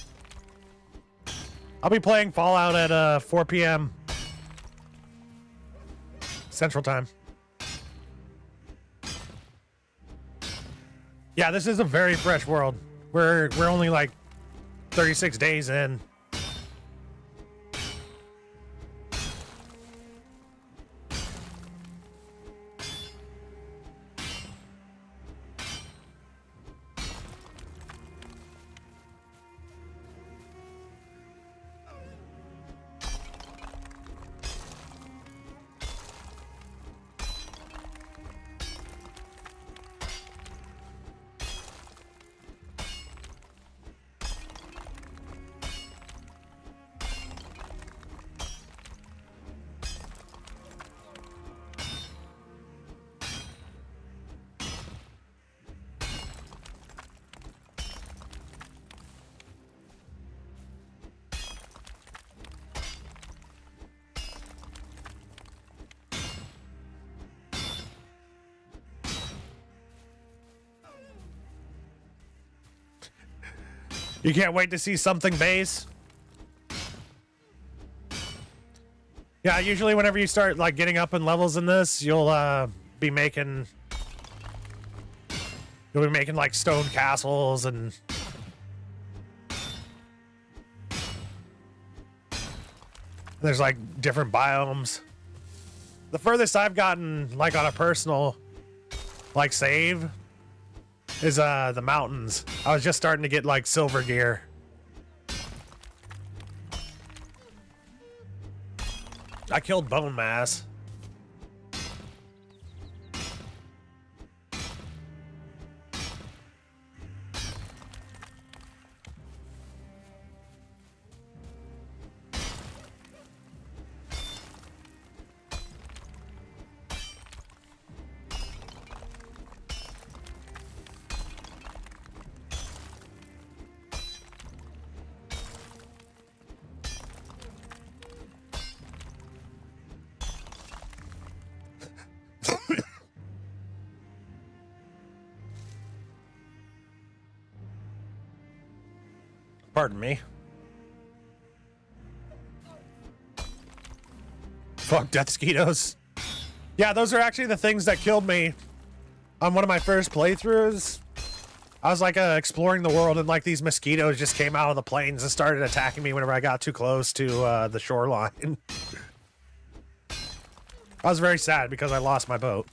I'll be playing Fallout at 4 p.m. Central Time. Yeah, this is a very fresh world. We're only like 36 days in. You can't wait to see something base? Yeah, usually whenever you start like getting up in levels in this, you'll be making like stone castles and there's like different biomes. The furthest I've gotten like on a personal like save is the mountains. I was just starting to get like silver gear. I killed bone mass. Pardon me. Fuck death mosquitoes. Yeah, those are actually the things that killed me on one of my first playthroughs. I was like exploring the world and like these mosquitoes just came out of the plains and started attacking me whenever I got too close to the shoreline. I was very sad because I lost my boat.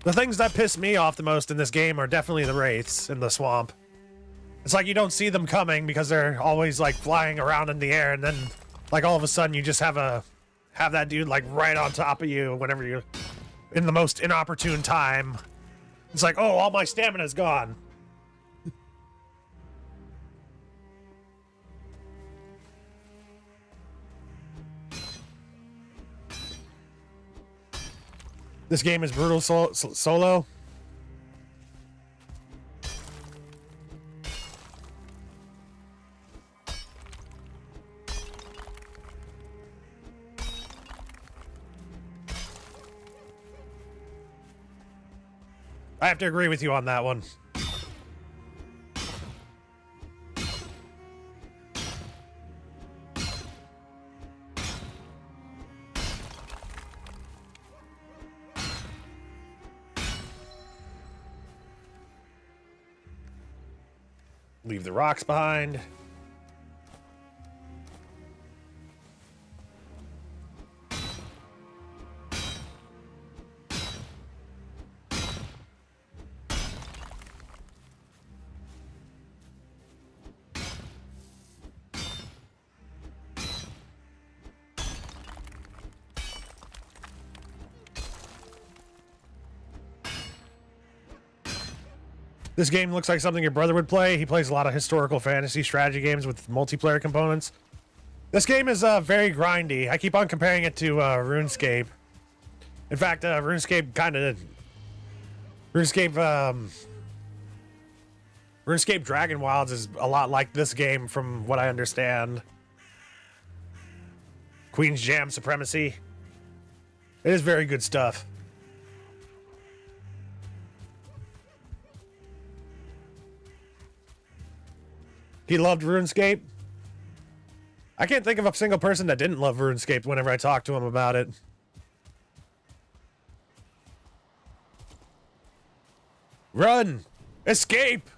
The things that piss me off the most in this game are definitely the wraiths in the swamp. It's like you don't see them coming because they're always like flying around in the air, and then like all of a sudden you just have that dude like right on top of you whenever you're in the most inopportune time. It's like, oh, all my stamina's gone. This game is brutal solo. I have to agree with you on that one. Leave the rocks behind. This game looks like something your brother would play. He plays a lot of historical fantasy strategy games with multiplayer components. This game is very grindy. I keep on comparing it to RuneScape. In fact, RuneScape Dragon Wilds is a lot like this game from what I understand. Queen's Jam Supremacy. It is very good stuff. He loved RuneScape. I can't think of a single person that didn't love RuneScape whenever I talk to him about it. Run! Escape!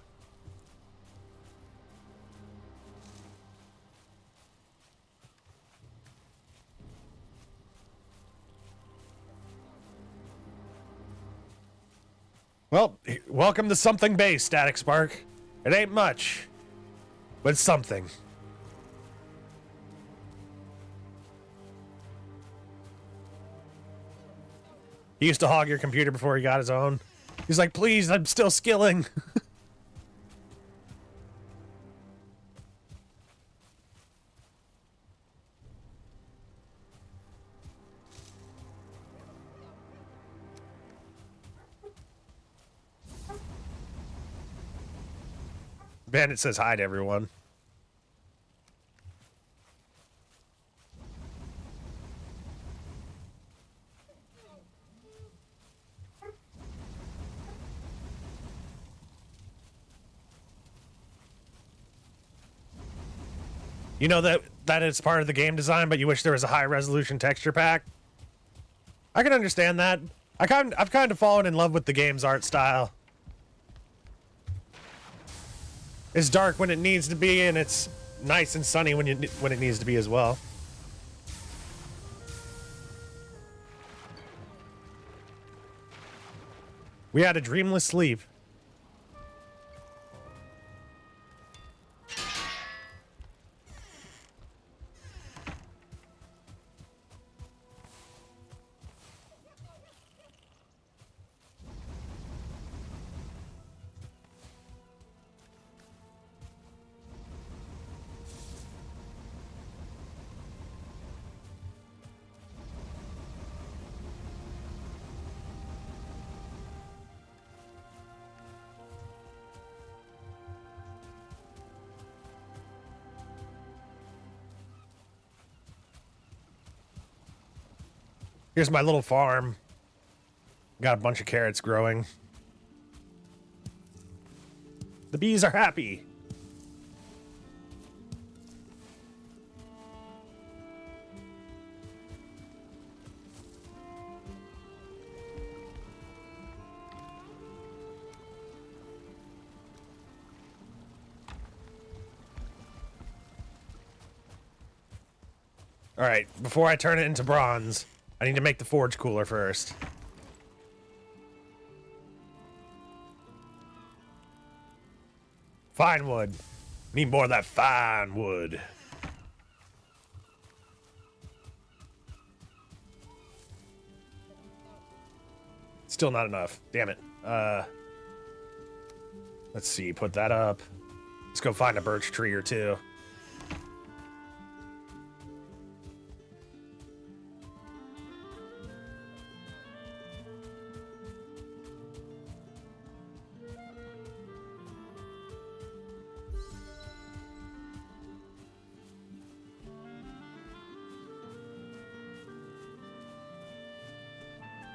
Well, welcome to something base, Static Spark. It ain't much, but it's something. He used to hog your computer before he got his own. He's like, please, I'm still skilling. Bandit says hi to everyone. You know that it's part of the game design, but you wish there was a high resolution texture pack? I can understand that. I've kind of fallen in love with the game's art style. It's dark when it needs to be, and it's nice and sunny when it needs to be as well. We had a dreamless sleep. Here's my little farm. Got a bunch of carrots growing. The bees are happy. All right, before I turn it into bronze, I need to make the forge cooler first. Fine wood. Need more of that fine wood. Still not enough. Damn it. Let's see. Put that up. Let's go find a birch tree or two.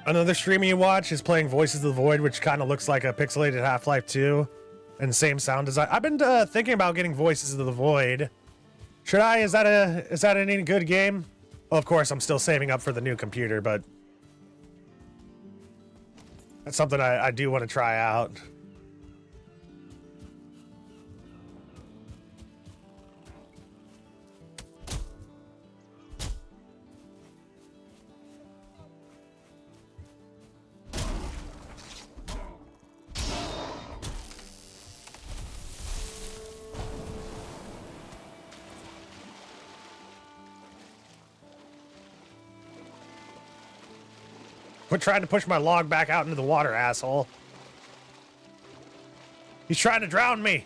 Another streamer you watch is playing Voices of the Void, which kind of looks like a pixelated Half-Life 2 and same sound design. I've been thinking about getting Voices of the Void. Should I? Is that any good game? Well, of course, I'm still saving up for the new computer, but that's something I do want to try out. Quit trying to push my log back out into the water, asshole. He's trying to drown me.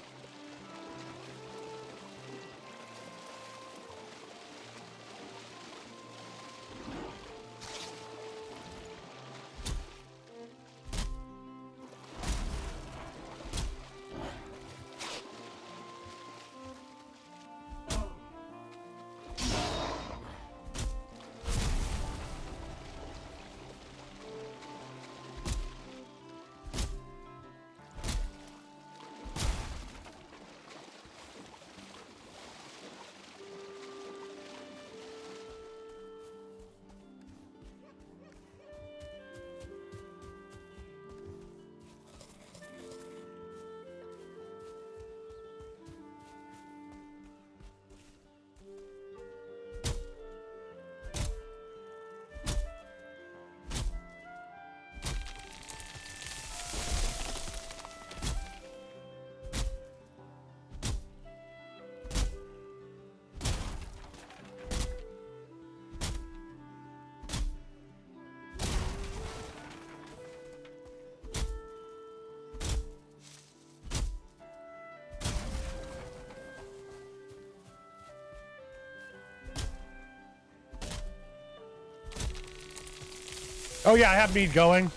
Oh yeah, I have mead going.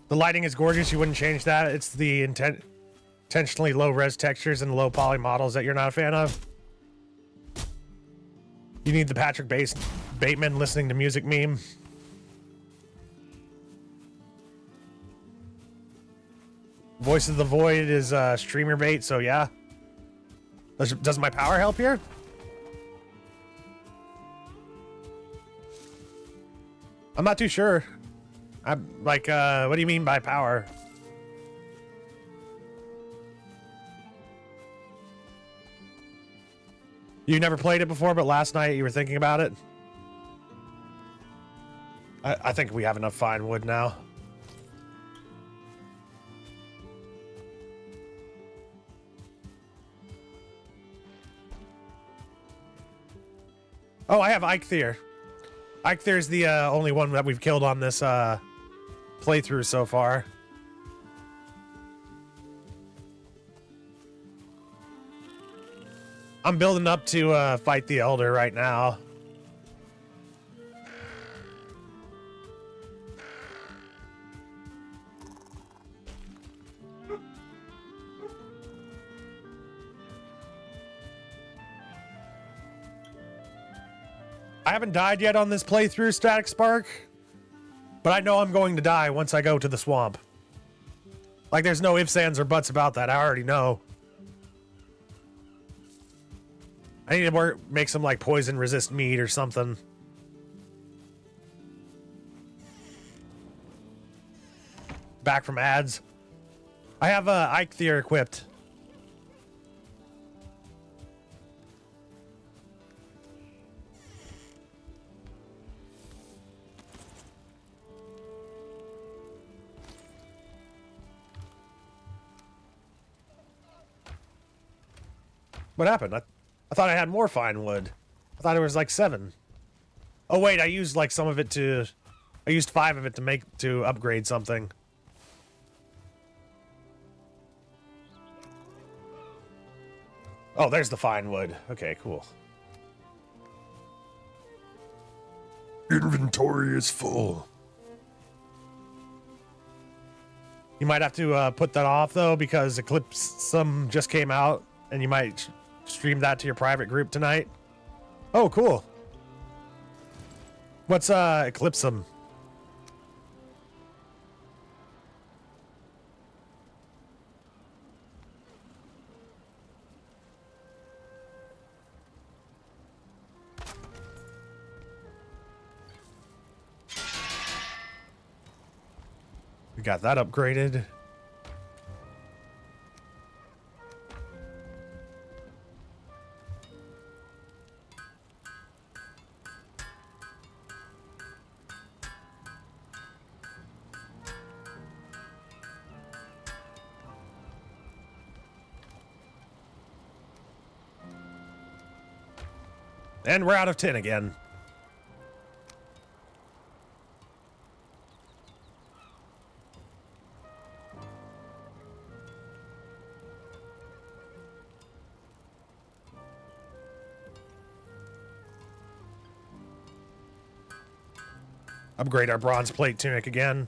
The lighting is gorgeous. You wouldn't change that. It's the intentionally low res textures and low poly models that you're not a fan of. You need the Patrick Bateman listening to music meme. Voice of the Void is streamer bait, so yeah. Does my power help here? I'm not too sure. I'm like, what do you mean by power? You never played it before, but last night you were thinking about it? I think we have enough fine wood now. Oh, I have Eikthyr. Eikthyr the only one that we've killed on this playthrough so far. I'm building up to fight the Elder right now. I haven't died yet on this playthrough, Static Spark, but I know I'm going to die once I go to the swamp. Like, there's no ifs, ands, or buts about that. I already know. I need to make some, like, poison-resist meat or something. Back from ads. I have Eikthyr equipped. What happened? I thought I had more fine wood. I thought it was like 7. Oh wait, I used like some of it to... I used 5 of it to upgrade something. Oh, there's the fine wood. Okay, cool. Inventory is full. You might have to put that off though, because Eclipse just came out, and you might stream that to your private group tonight. Oh, cool. What's eclipse them? We got that upgraded. And we're out of tin again. Upgrade our bronze plate tunic again.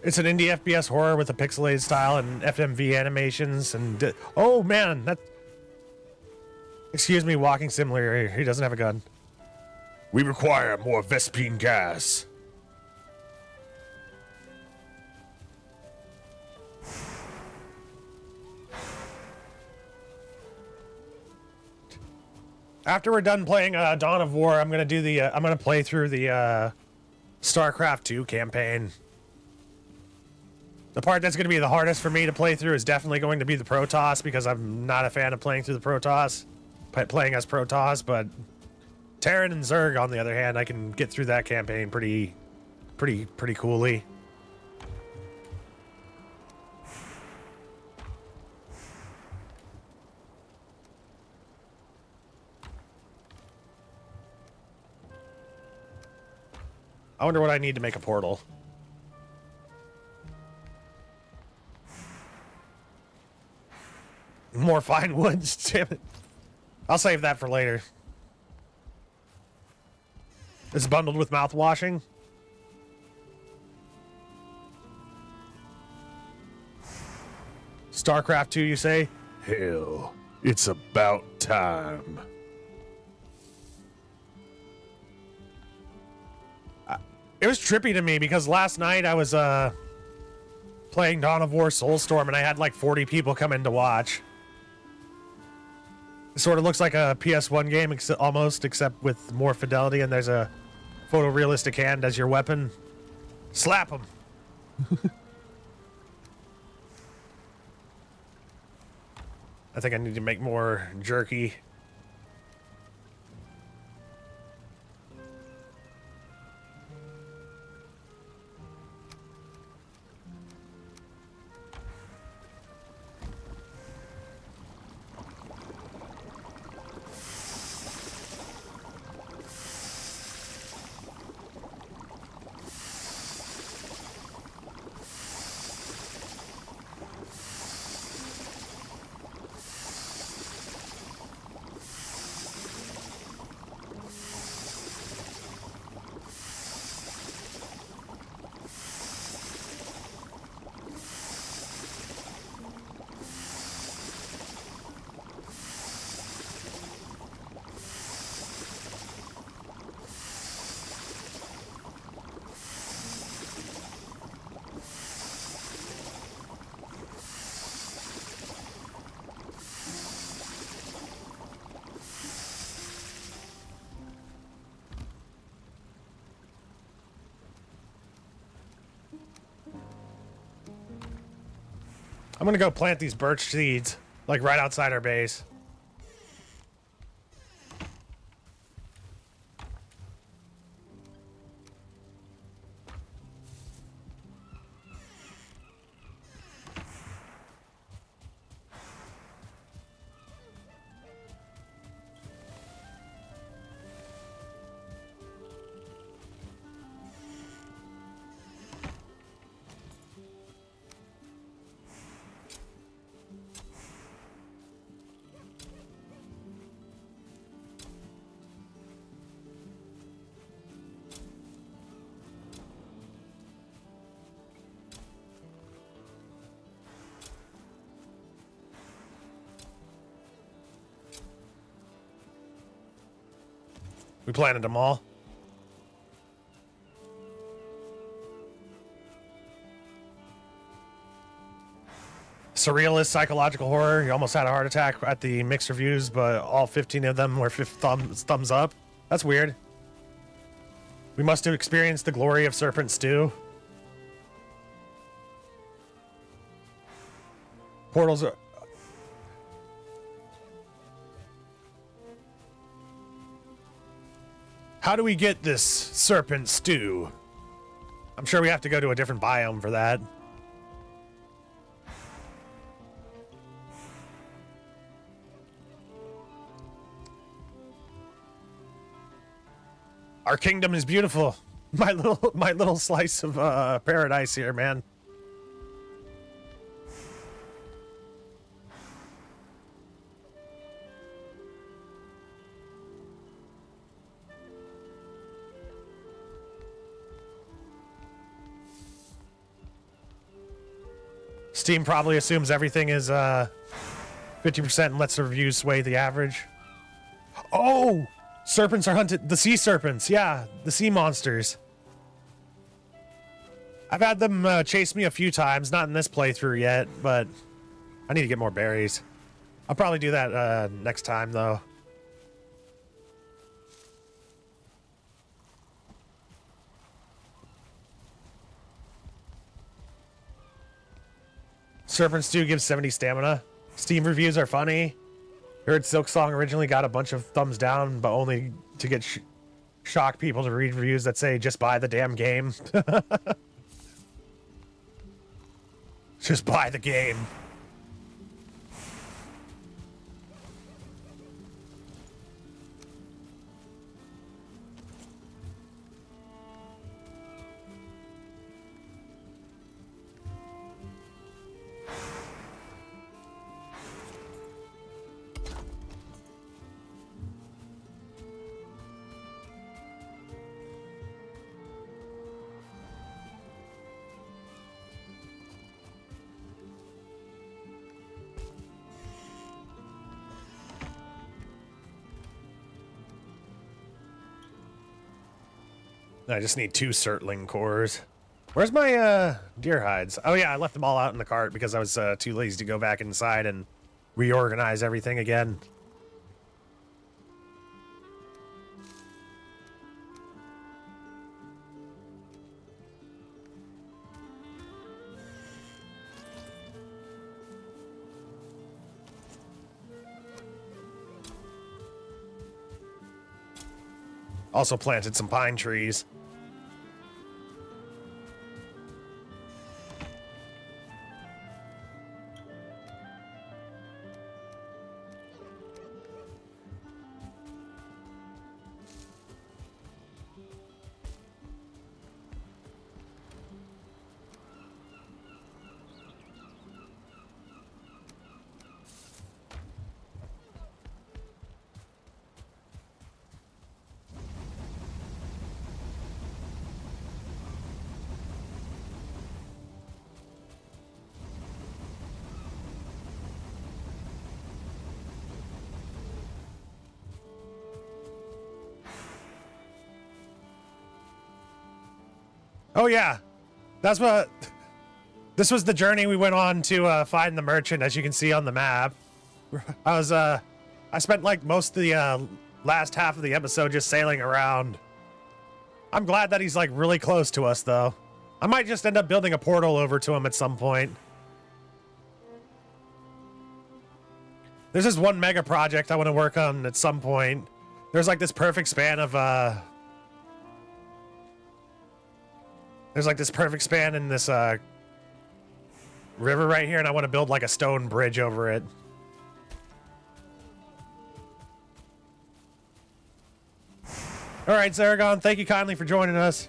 It's an indie FPS horror with a pixelated style and FMV animations and oh man, that. Excuse me, walking simulator. He doesn't have a gun. We require more Vespine gas. After we're done playing Dawn of War, I'm gonna do the. I'm gonna play through the StarCraft 2 campaign. The part that's going to be the hardest for me to play through is definitely going to be the Protoss, because I'm not a fan of playing through the Protoss, playing as Protoss, but Terran and Zerg, on the other hand, I can get through that campaign pretty coolly. I wonder what I need to make a portal. More fine woods, damn it. I'll save that for later. It's bundled with mouthwashing. StarCraft 2, you say? Hell, it's about time. It was trippy to me because last night I was playing Dawn of War Soulstorm and I had like 40 people come in to watch. It sort of looks like a PS1 game almost, except with more fidelity, and there's a photorealistic hand as your weapon. Slap him. I think I need to make more jerky. I'm gonna go plant these birch seeds, like right outside our base. We planted them all. Surrealist psychological horror. You almost had a heart attack at the mixed reviews, but all 15 of them were thumbs up. That's weird. We must have experienced the glory of serpent stew. Portals are... How do we get this serpent stew? I'm sure we have to go to a different biome for that. Our kingdom is beautiful. My little slice of paradise here, man. Steam probably assumes everything is 50% and lets the reviews sway the average. Oh! Serpents are hunted. The sea serpents. Yeah, the sea monsters. I've had them chase me a few times. Not in this playthrough yet, but I need to get more berries. I'll probably do that next time, though. Serpent Stew gives 70 stamina. Steam reviews are funny. Heard Silksong originally got a bunch of thumbs down, but only to get shock people to read reviews that say, just buy the damn game. Just buy the game. I just need 2 Surtling cores. Where's my deer hides? Oh yeah, I left them all out in the cart because I was too lazy to go back inside and reorganize everything again. Also planted some pine trees. Oh yeah, that's what. This was the journey we went on to find the merchant, as you can see on the map. I spent like most of the last half of the episode just sailing around. I'm glad that he's like really close to us, though. I might just end up building a portal over to him at some point. There's this one mega project I want to work on at some point. There's like this perfect span of there's like this perfect span in this river right here, and I want to build like a stone bridge over it. All right, Zaragon, thank you kindly for joining us.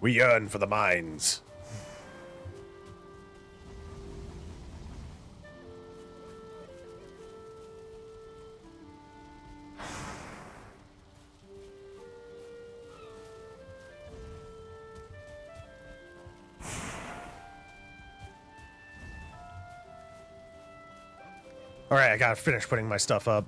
We yearn for the mines. All right, I gotta finish putting my stuff up.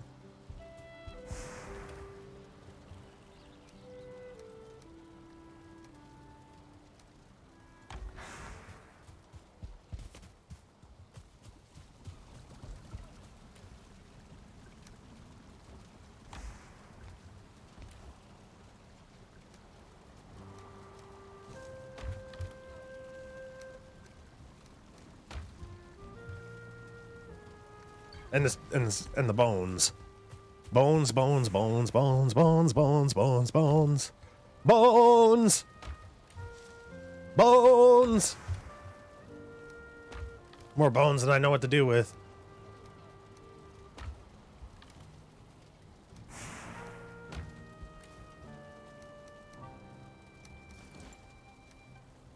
And the bones. Bones, bones, bones, bones, bones, bones, bones, bones. Bones! Bones! More bones than I know what to do with.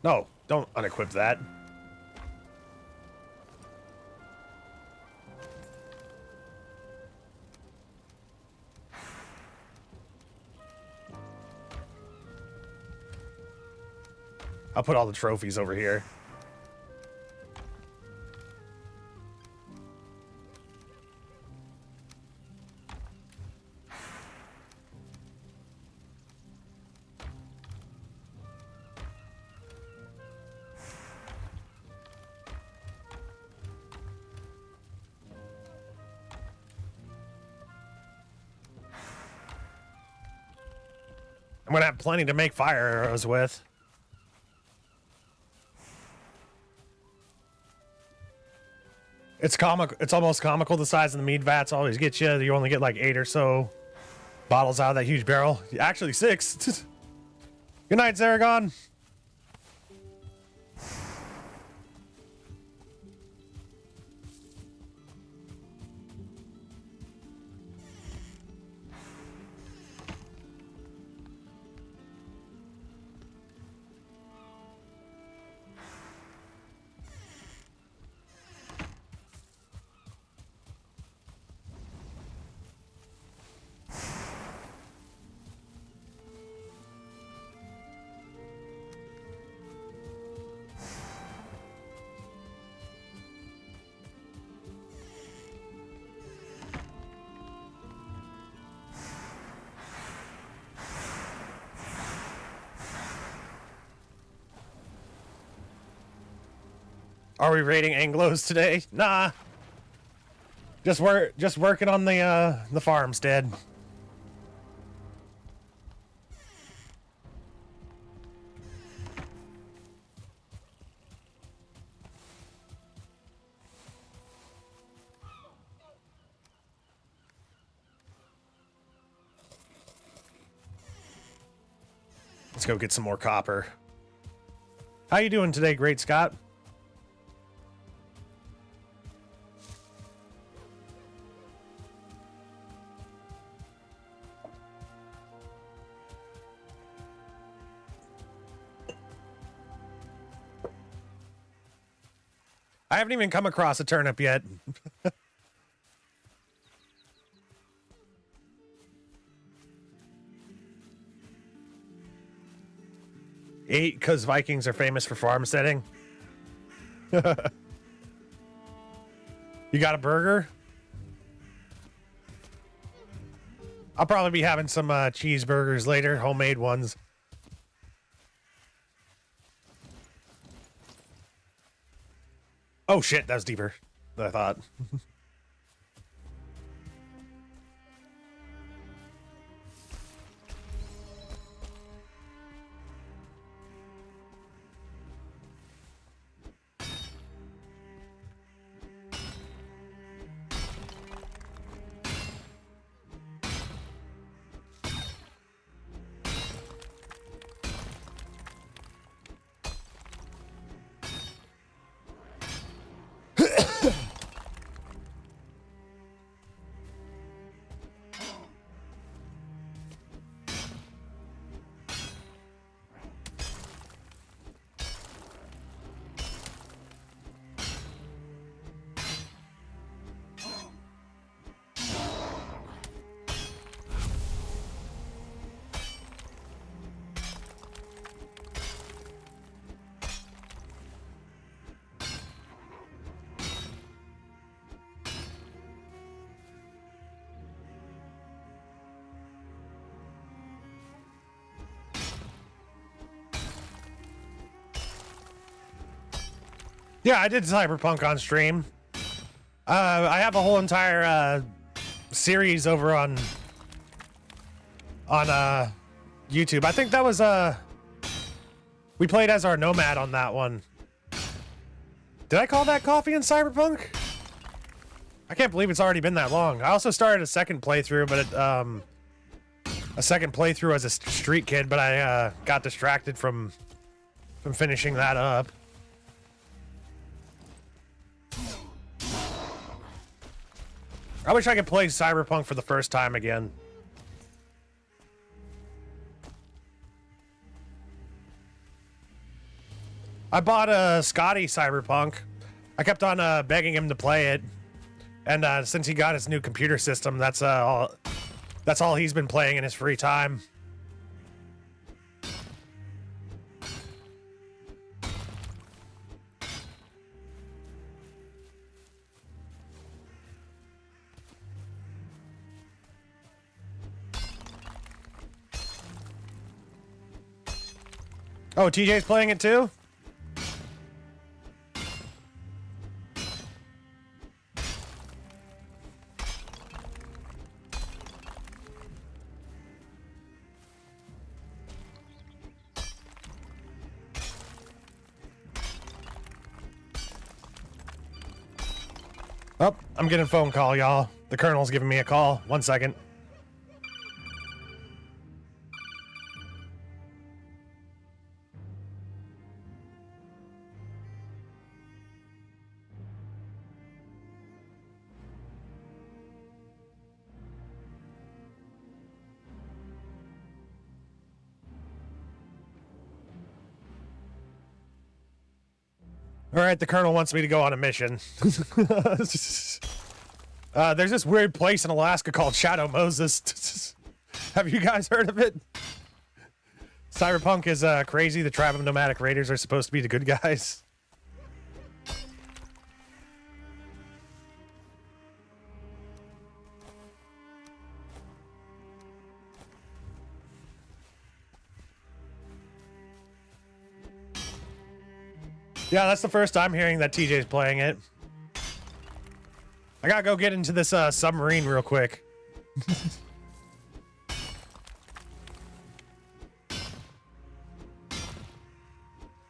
No, don't unequip that. I'll put all the trophies over here. I'm gonna have plenty to make fire arrows with. It's comical. It's almost comical. The size of the mead vats always get you. You only get like 8 or so bottles out of that huge barrel. Actually, 6. Good night, Zaragon. Are we raiding Anglos today? Nah. Just working on the farmstead. Let's go get some more copper. How you doing today, Great Scott? I haven't even come across a turnip yet. Eight, because Vikings are famous for farmsteading. You got a burger? I'll probably be having some cheeseburgers later, homemade ones. Oh shit, that was deeper than I thought. Yeah, I did Cyberpunk on stream. I have a whole entire series over on YouTube. I think that was we played as our nomad on that one. Did I call that coffee in Cyberpunk? I can't believe it's already been that long. I also started a second playthrough, but a second playthrough as a street kid, but I got distracted from finishing that up. I wish I could play Cyberpunk for the first time again. I bought a Scotty Cyberpunk. I kept on begging him to play it, and since he got his new computer system, that's all he's been playing in his free time. Oh, TJ's playing it too? Oh, I'm getting a phone call, y'all. The Colonel's giving me a call. 1 second. All right, the Colonel wants me to go on a mission. There's this weird place in Alaska called Shadow Moses. Have you guys heard of it? Cyberpunk is crazy. The tribe of nomadic raiders are supposed to be the good guys. Yeah, that's the first time hearing that TJ's playing it. I gotta go get into this submarine real quick.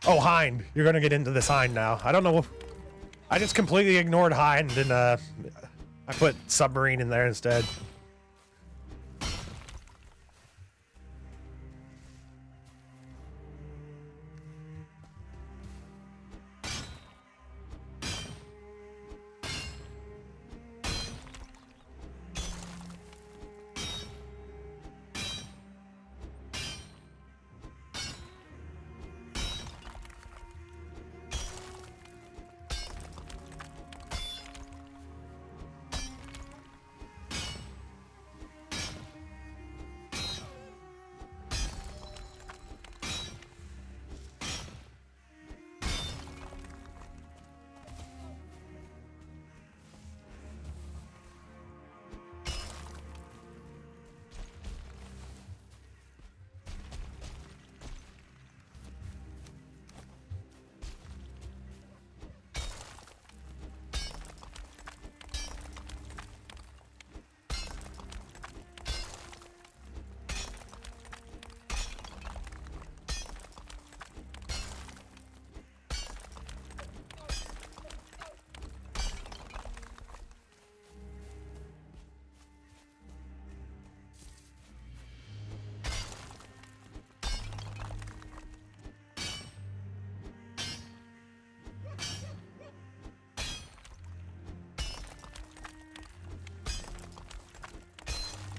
Oh, Hind. You're gonna get into this Hind now. I don't know. I just completely ignored Hind and I put submarine in there instead.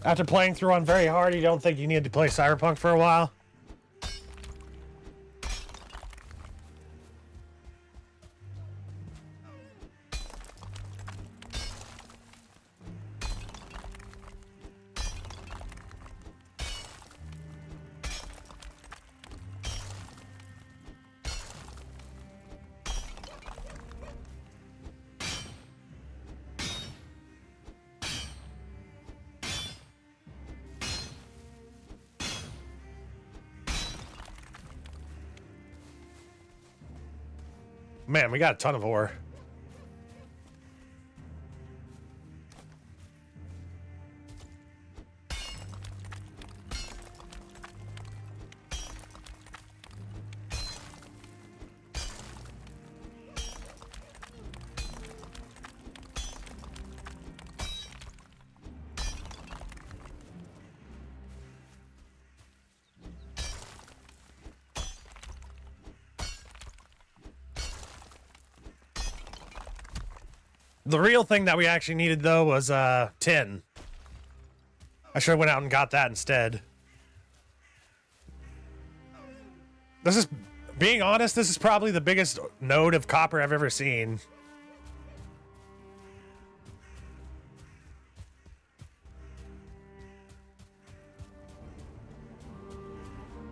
After playing through on very hard, you don't think you need to play Cyberpunk for a while? Man, we got a ton of ore. The real thing that we actually needed, though, was tin. I should have went out and got that instead. This is, being honest, this is probably the biggest node of copper I've ever seen.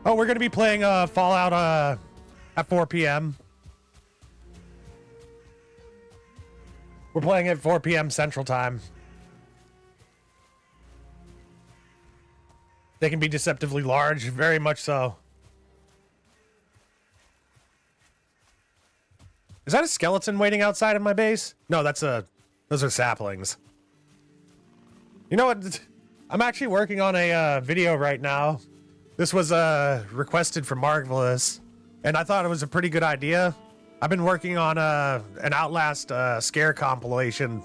Oh, we're going to be playing Fallout at 4 p.m. We're playing at 4 p.m. Central Time. They can be deceptively large, very much so. Is that a skeleton waiting outside of my base? No, those are saplings. You know what? I'm actually working on a video right now. This was requested from Marvelous, and I thought it was a pretty good idea. I've been working on an Outlast scare compilation,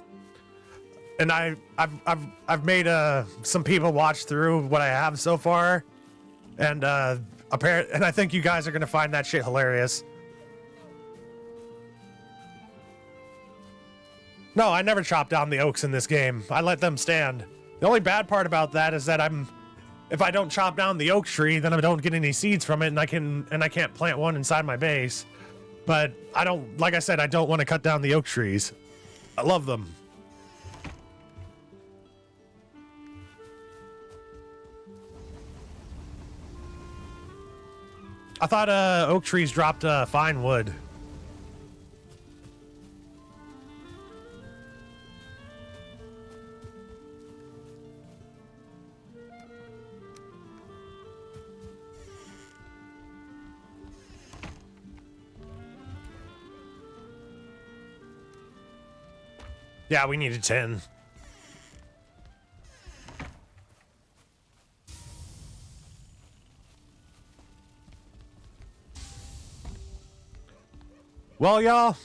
and I've made some people watch through what I have so far, and I think you guys are gonna find that shit hilarious. No, I never chop down the oaks in this game. I let them stand. The only bad part about that is that if I don't chop down the oak tree, then I don't get any seeds from it, and I can't plant one inside my base. But I don't, like I said, I don't want to cut down the oak trees. I love them. I thought oak trees dropped fine wood. Yeah, we needed 10. Well, y'all.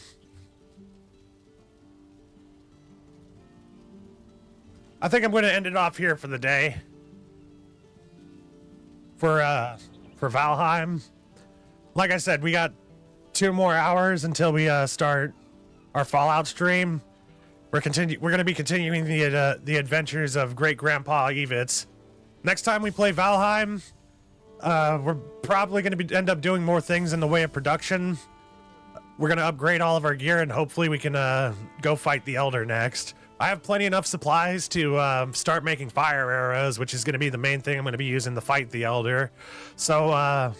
I think I'm going to end it off here for the day. For Valheim. Like I said, we got 2 more hours until we start our Fallout stream. We're going to be continuing the adventures of Great Grandpa Evitz. Next time we play Valheim, we're probably going to end up doing more things in the way of production. We're going to upgrade all of our gear, and hopefully we can go fight the Elder next. I have plenty enough supplies to start making fire arrows, which is going to be the main thing I'm going to be using to fight the Elder. So,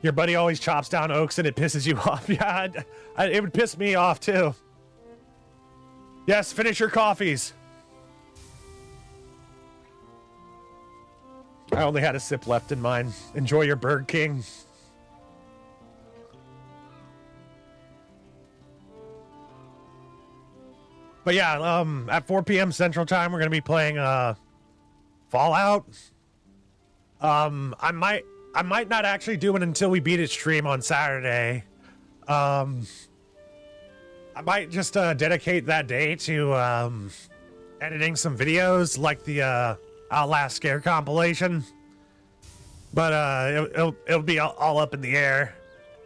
your buddy always chops down oaks and it pisses you off. Yeah, it would piss me off too. Yes, finish your coffees. I only had a sip left in mine. Enjoy your Burger King. But yeah, at 4 p.m. Central Time, we're going to be playing Fallout. I might not actually do it until we beat it stream on Saturday. I might just dedicate that day to editing some videos like the Outlast scare compilation. But it'll be all up in the air.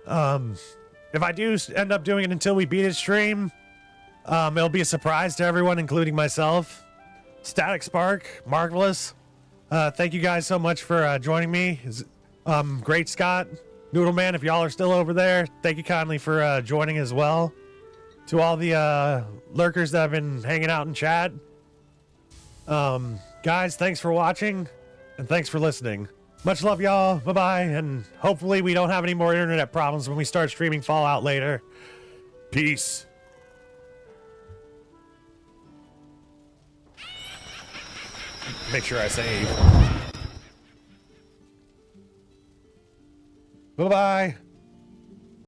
If I do end up doing it until we beat it stream, it'll be a surprise to everyone, including myself. Static Spark, Marvelous. Thank you guys so much for joining me. Great Scott, Noodleman, if y'all are still over there, thank you kindly for joining as well. To all the lurkers that have been hanging out in chat. Guys, thanks for watching, and thanks for listening. Much love, y'all. Bye-bye, and hopefully we don't have any more internet problems when we start streaming Fallout later. Peace. Make sure I save. Bye-bye.